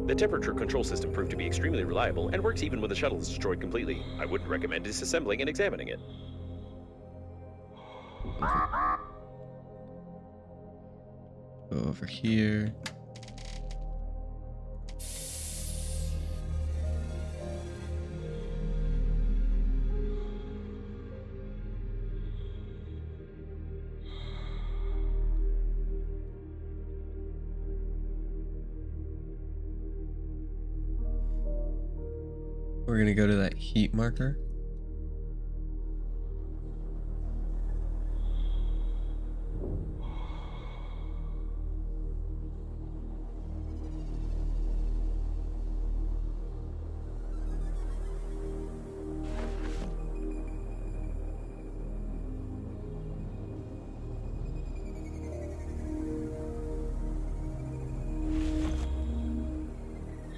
The temperature control system proved to be extremely reliable and works even when the shuttle is destroyed completely. I wouldn't recommend disassembling and examining it. Go over here. We're gonna go to that heat marker.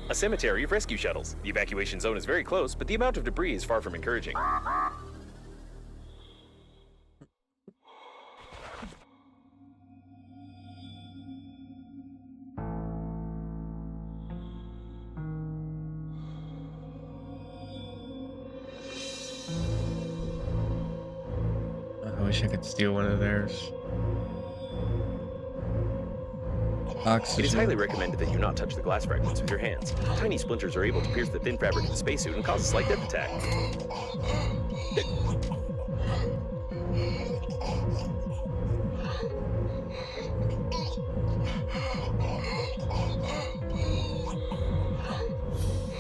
A cemetery of rescue shuttles. The evacuation zone is very close, but the amount of debris is far from encouraging. I wish I could steal one of theirs. Oxygen. It is highly recommended that you not touch the glass fragments with your hands. Tiny splinters are able to pierce the thin fabric of the spacesuit and cause a slight death attack.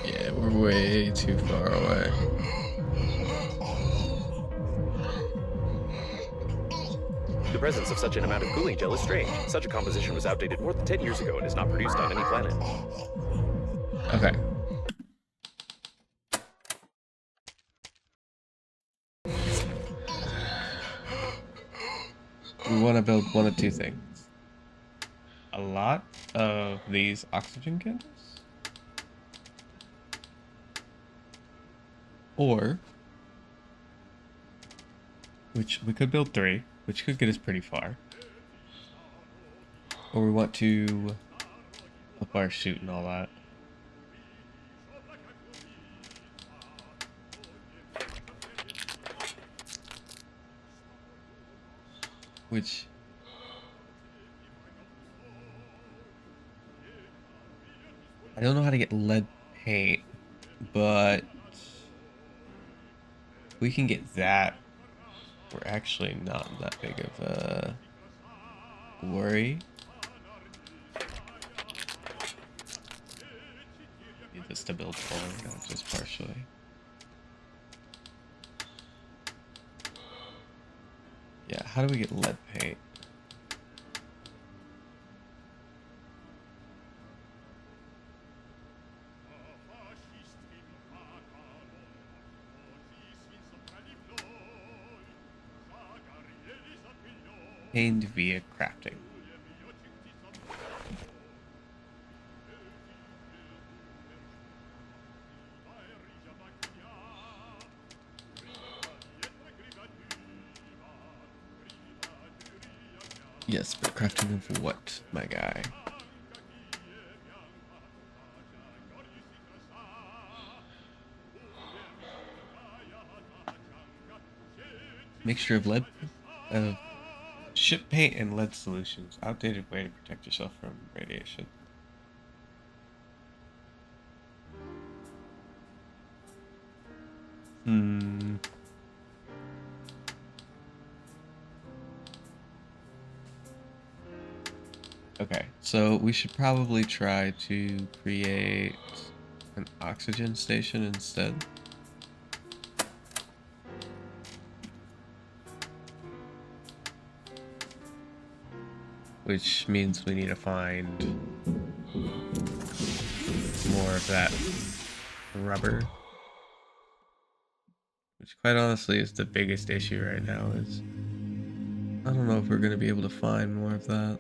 Yeah, we're way too far away. The presence of such an amount of cooling gel is strange. Such a composition was outdated more than 10 years ago and is not produced on any planet. Okay. We want to build one of two things. A lot of these oxygen candles. Or, which we could build 3, which could get us pretty far. Or we want to up our suit and all that. Which I don't know how to get lead paint, but if we can get that, we're actually not that big of a worry. this to build fully, not just partially. Yeah, how do we get lead paint? Painted via crafting. Yes, but crafting of what, my guy? Mixture of lead, ship paint and lead solutions. Outdated way to protect yourself from radiation. Okay, so we should probably try to create an oxygen station instead. Which means we need to find more of that rubber. Which quite honestly is the biggest issue right now is I don't know if we're going to be able to find more of that.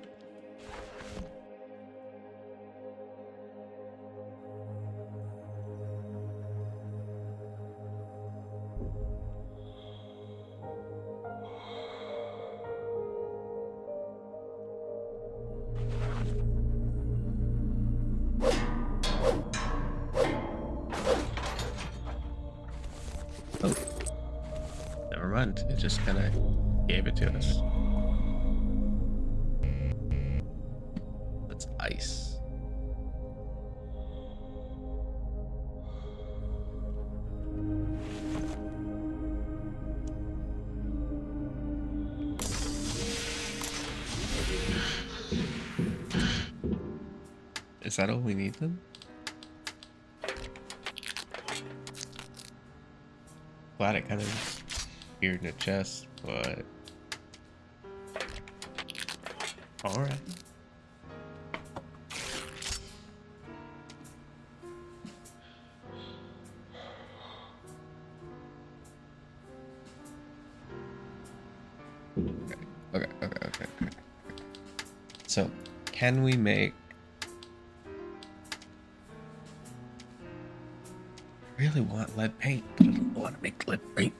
Oh, never mind. It just kind of gave it to us. That's ice. Is that all we need then? Glad it kind of appeared in a chest, but alright. Okay. So, can we make... I really want lead paint. I want to make lead paint.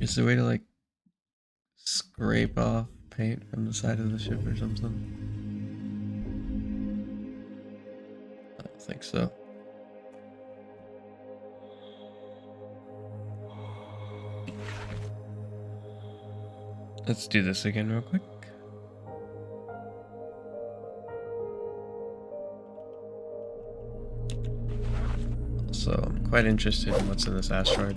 Is there a way to, like, scrape off paint from the side of the ship or something? I don't think so. Let's do this again real quick. So I'm quite interested in what's in this asteroid.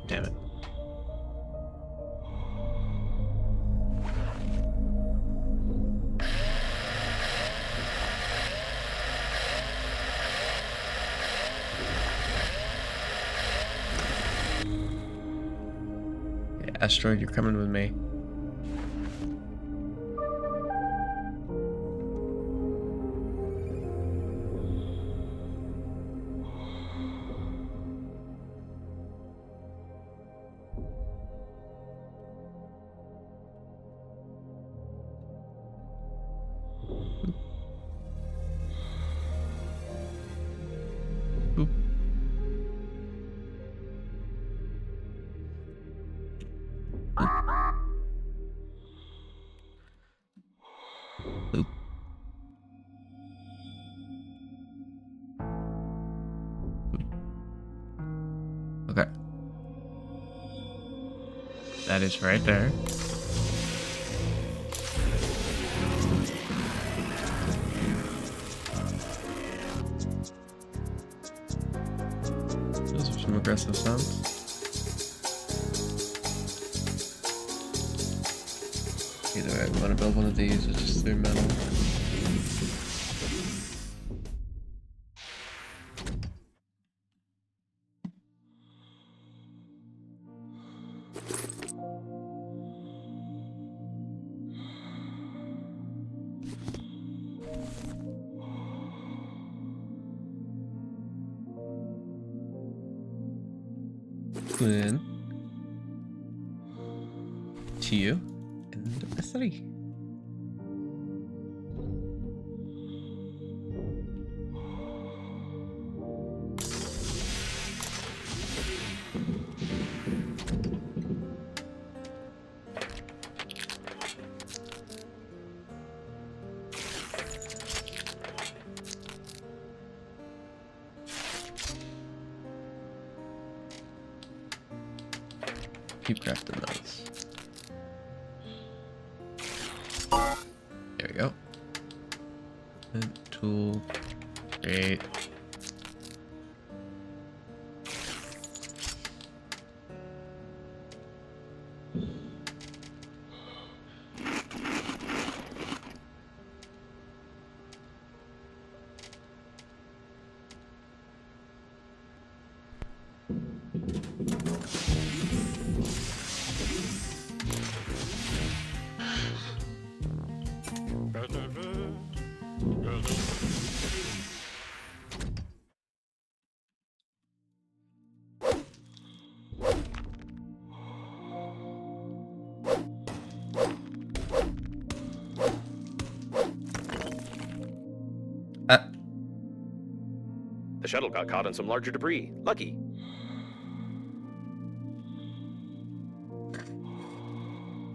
Damn it. Okay, asteroid, you're coming with me. Boop. Boop. Okay. That is right there. Those are some aggressive sounds. to build one of these, it's just through metal. Then to you and a 3. Keep crafting those. There we go. And tool. Great. The shuttle got caught in some larger debris. Lucky.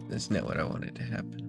That's not what I wanted to happen.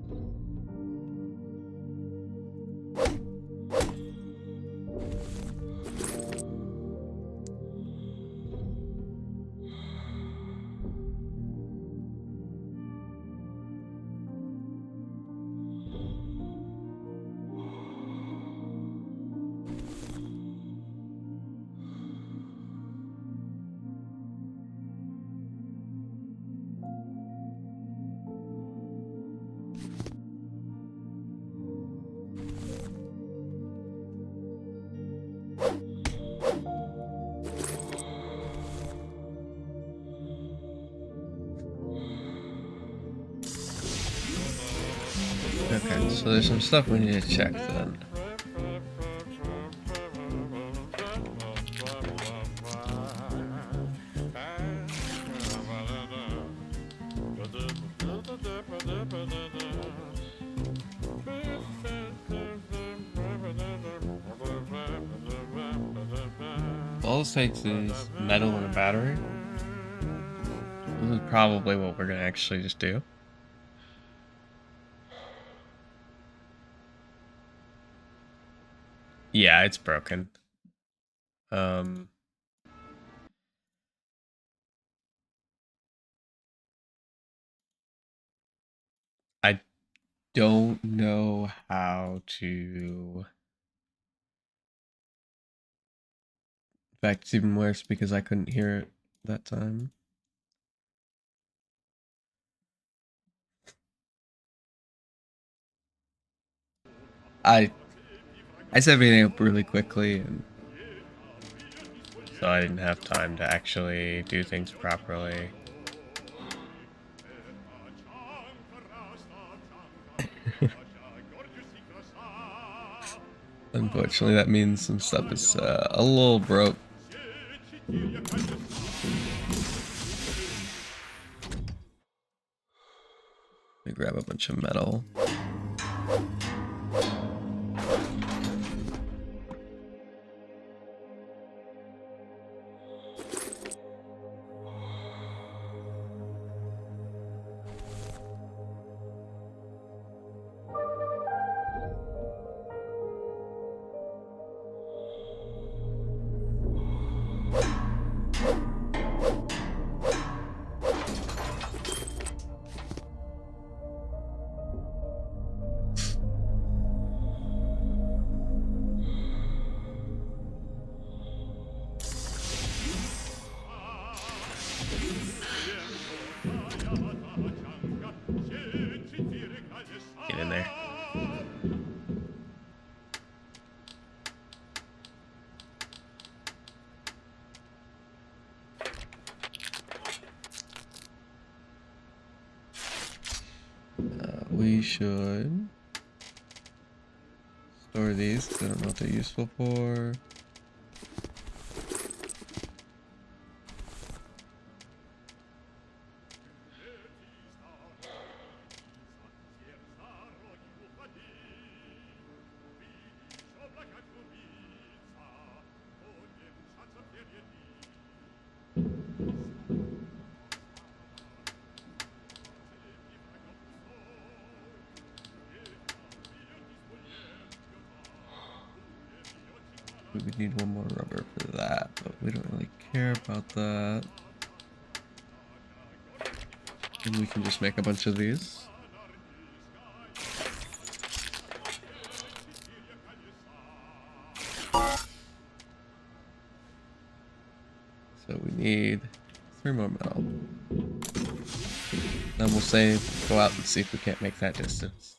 Okay, so there's some stuff we need to check then. All this takes is metal and a battery. This is probably what we're gonna actually just do. Yeah, it's broken. I don't know how to... In fact, it's even worse because I couldn't hear it that time. I set everything up really quickly, and so I didn't have time to actually do things properly. Unfortunately, that means some stuff is a little broke. Let me grab a bunch of metal. in there. We should store these because I don't know what they're useful for. We would need one more rubber for that, but we don't really care about that. And we can just make a bunch of these. So we need 3 more metal. Then we'll save, go out and see if we can't make that distance.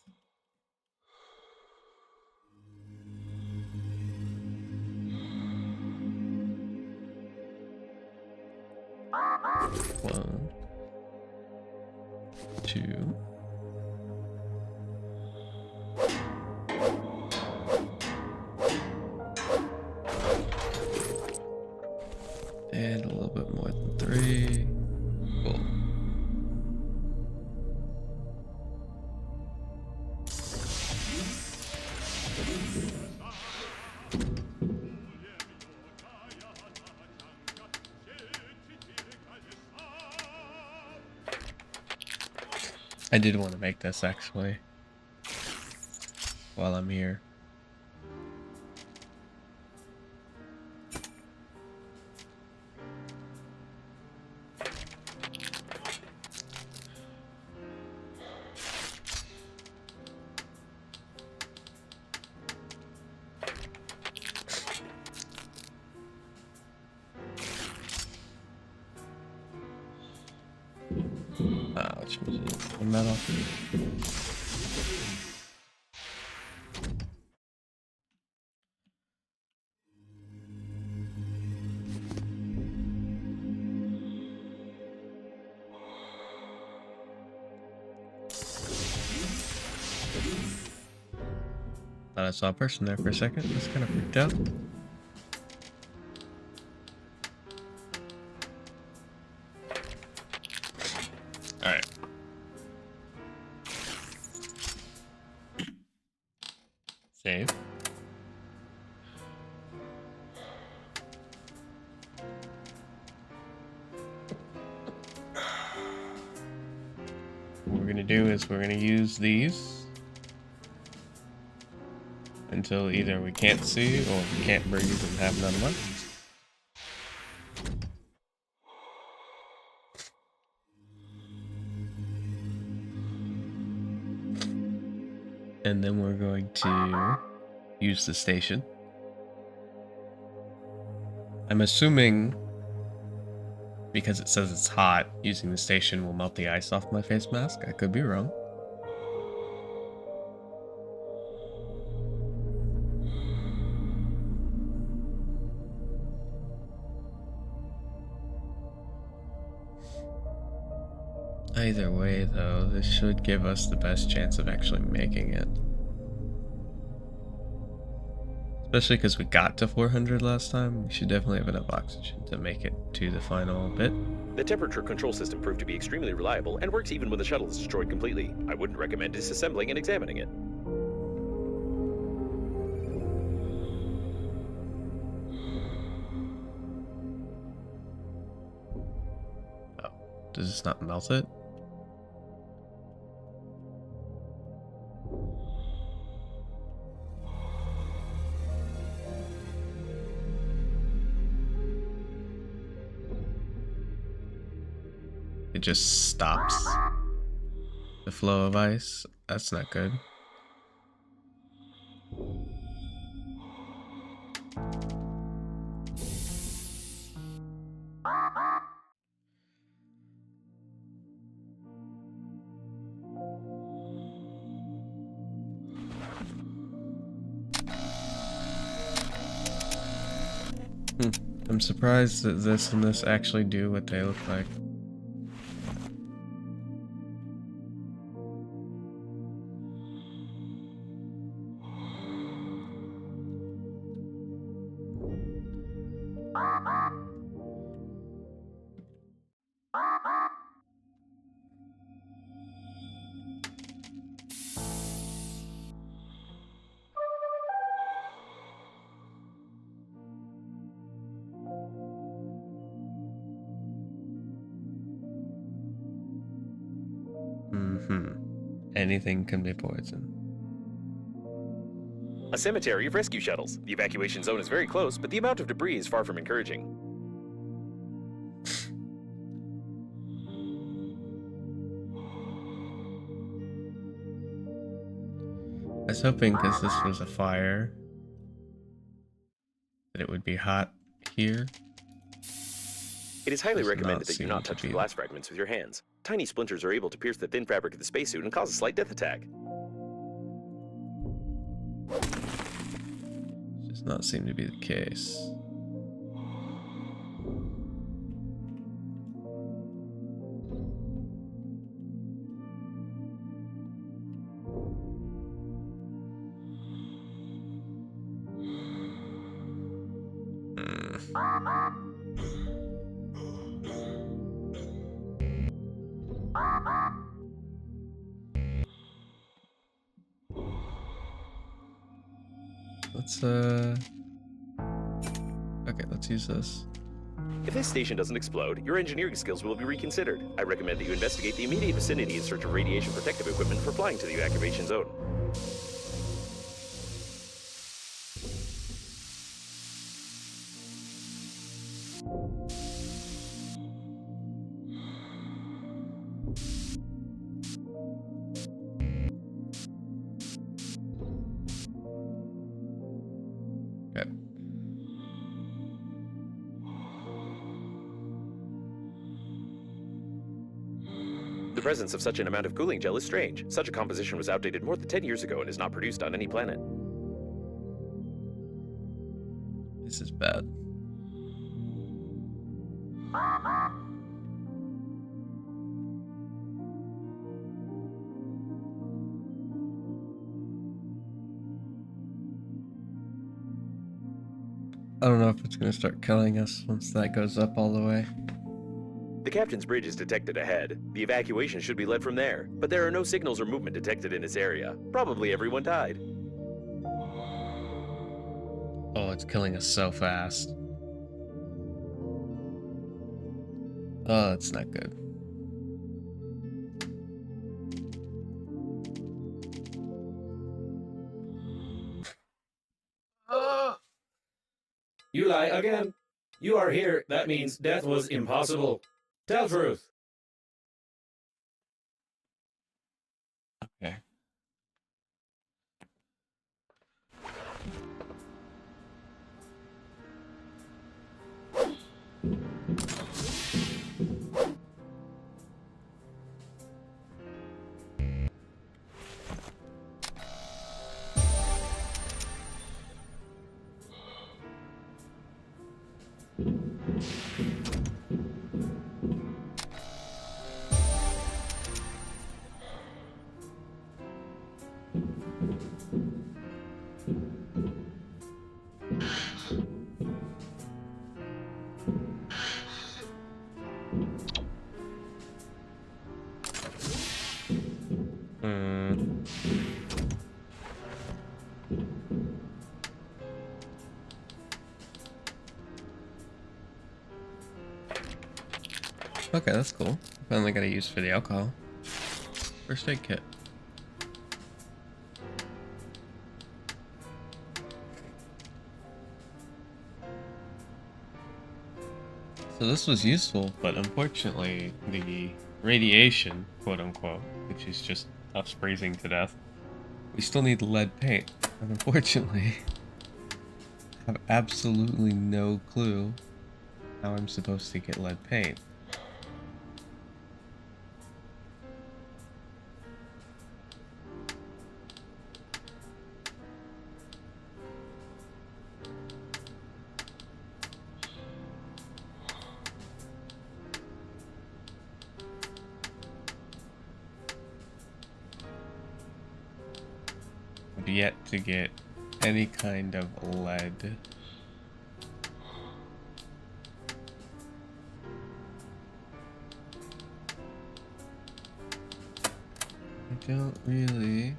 One, 2. And a little bit more than 3. Cool. I did want to make this actually while I'm here. Which was metal. Thought I saw a person there for a second. I was kind of freaked out. Alright. Save. What we're gonna do is we're gonna use these until either we can't see or we can't breathe and have none left. And then we're going to use the station. I'm assuming, because it says it's hot, using the station will melt the ice off my face mask. I could be wrong. Either way, though, this should give us the best chance of actually making it. Especially because we got to 400 last time, we should definitely have enough oxygen to make it to the final bit. The temperature control system proved to be extremely reliable and works even when the shuttle is destroyed completely. I wouldn't recommend disassembling and examining it. Oh, does this not melt it? It just stops the flow of ice. That's not good. Hmm. I'm surprised that this and this actually do what they look like. Anything can be poison. A cemetery of rescue shuttles. The evacuation zone is very close, but the amount of debris is far from encouraging. I was hoping, because this was a fire, that it would be hot here. It is highly Does recommended not that you seem not to touch the be. glass fragments with your hands. Tiny splinters are able to pierce the thin fabric of the spacesuit and cause a slight death attack. Does not seem to be the case. Let's okay, let's use this. If this station doesn't explode, your engineering skills will be reconsidered. I recommend that you investigate the immediate vicinity in search of radiation protective equipment for flying to the evacuation zone. Okay. The presence of such an amount of cooling gel is strange. Such a composition was outdated more than 10 years ago and is not produced on any planet. This is bad. I don't know if it's going to start killing us once that goes up all the way. The captain's bridge is detected ahead. The evacuation should be led from there, but there are no signals or movement detected in this area. Probably everyone died. Oh, it's killing us so fast. Oh, that's not good. You lie again. You are here. That means death was impossible. Tell truth. Okay. Okay, that's cool. Finally got a use for the alcohol. First aid kit. So this was useful, but unfortunately the radiation, quote unquote, which is just us freezing to death, we still need lead paint. And unfortunately, I have absolutely no clue how I'm supposed to get lead paint. I've yet to get any kind of lead. I don't really...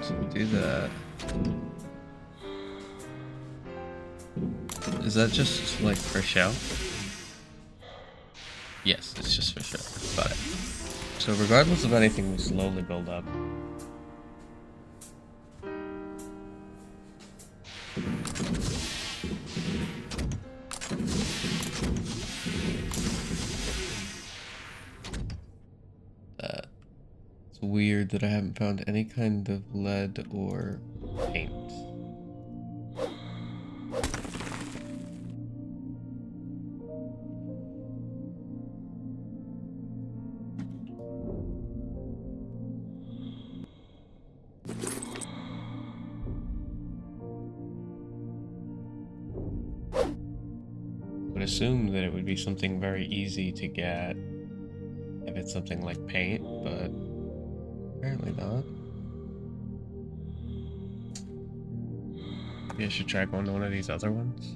So do that. Is that just like for show? Yes, it's just for show. Got it. So regardless of anything, we slowly build up. It's weird that I haven't found any kind of lead or paint. Would assume that it would be something very easy to get if it's something like paint, but apparently not. Maybe I should try going to one of these other ones.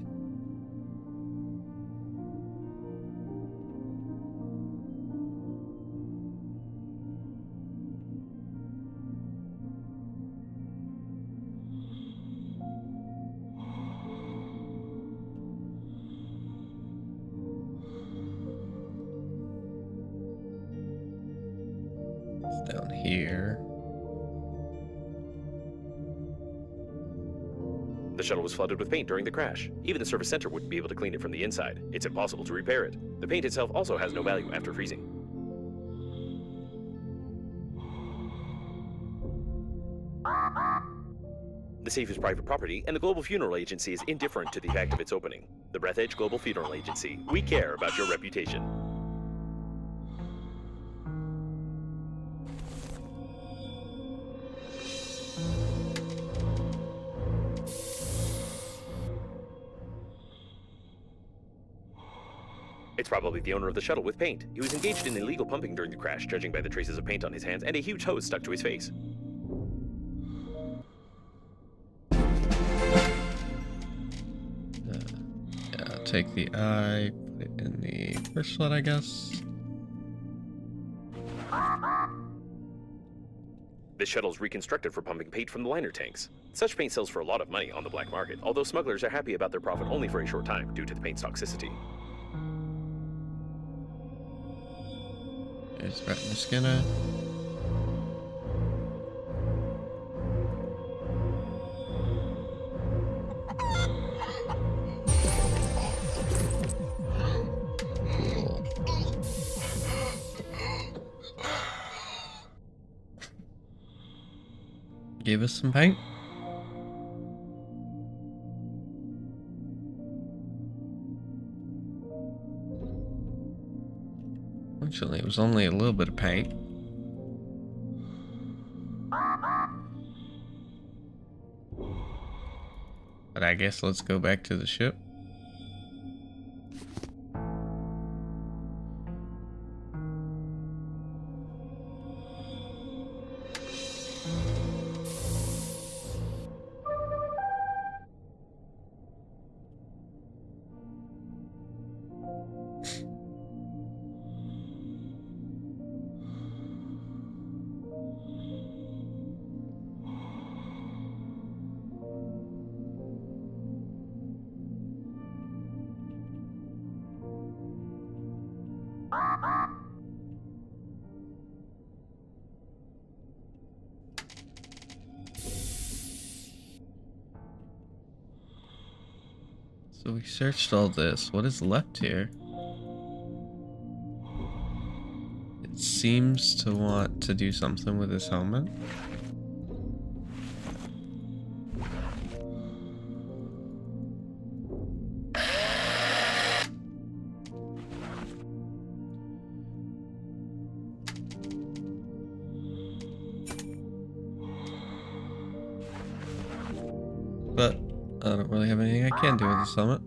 It's down here. The shuttle was flooded with paint during the crash. Even the service center wouldn't be able to clean it from the inside. It's impossible to repair it. The paint itself also has no value after freezing. The safe is private property, and the Global Funeral Agency is indifferent to the fact of its opening. The Breath Edge Global Funeral Agency. We care about your reputation. It's probably the owner of the shuttle with paint. He was engaged in illegal pumping during the crash, judging by the traces of paint on his hands and a huge hose stuck to his face. Yeah, I'll take the eye, put it in the first slot, I guess. This shuttle is reconstructed for pumping paint from the liner tanks. Such paint sells for a lot of money on the black market, although smugglers are happy about their profit only for a short time due to the paint's toxicity. There's Retina Skinner. Cool. Give us some paint. Fortunately, it was only a little bit of paint. But I guess let's go back to the ship. So we searched all this. What is left here? It's seems to want to do something with his helmet. But I don't really have anything I can do with this helmet.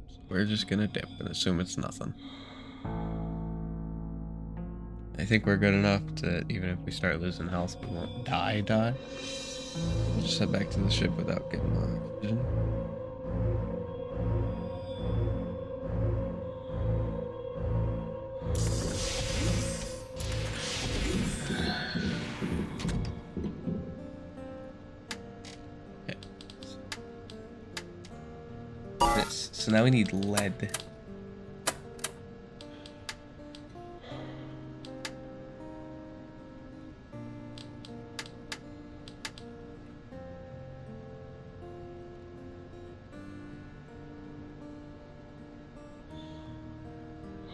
So we're just gonna dip and assume it's nothing. I think we're good enough to, even if we start losing health, we won't die. Just head back to the ship without getting oxygen. Okay. So now we need lead.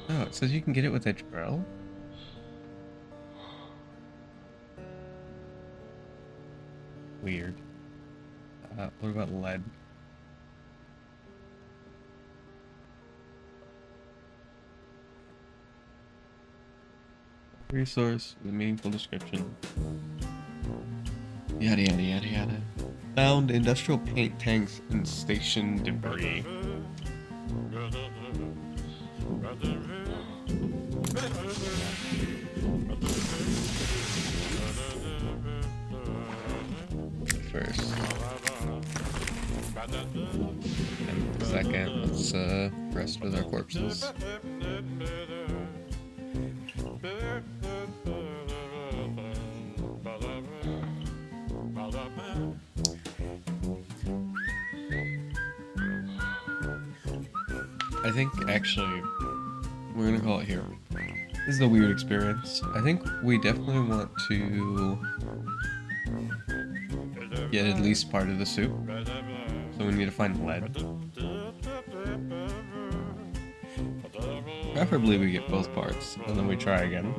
Oh, it says you can get it with a drill? Weird. What about lead? Resource with a meaningful description. Yada yada yada yada. Found industrial paint tanks and station debris. First. And second, let's rest with our corpses. I think actually we're gonna call it here. This is a weird experience. I think we definitely want to get at least part of the soup. So we need to find lead. Preferably we get both parts and then we try again.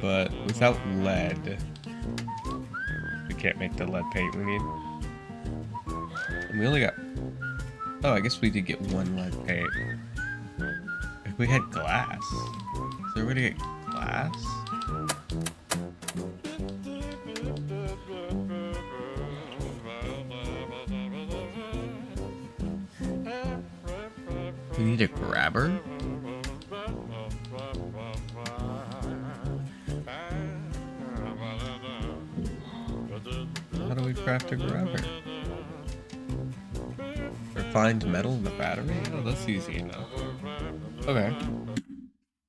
But without lead, we can't make the lead paint we need. And we only got... Oh, I guess we did get one lead paint. If we had glass. Is there a way to get glass? We need a grabber? How do we craft a grabber? Refined metal in the battery? Oh, that's easy enough. Okay.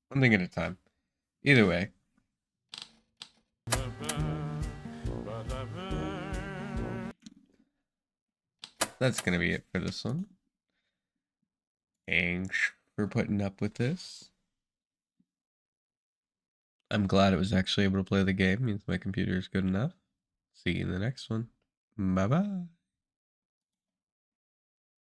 One thing at a time. Either way. That's gonna be it for this one. Thanks for putting up with this. I'm glad it was actually able to play the game. Means my computer is good enough. See you in the next one. Bye bye.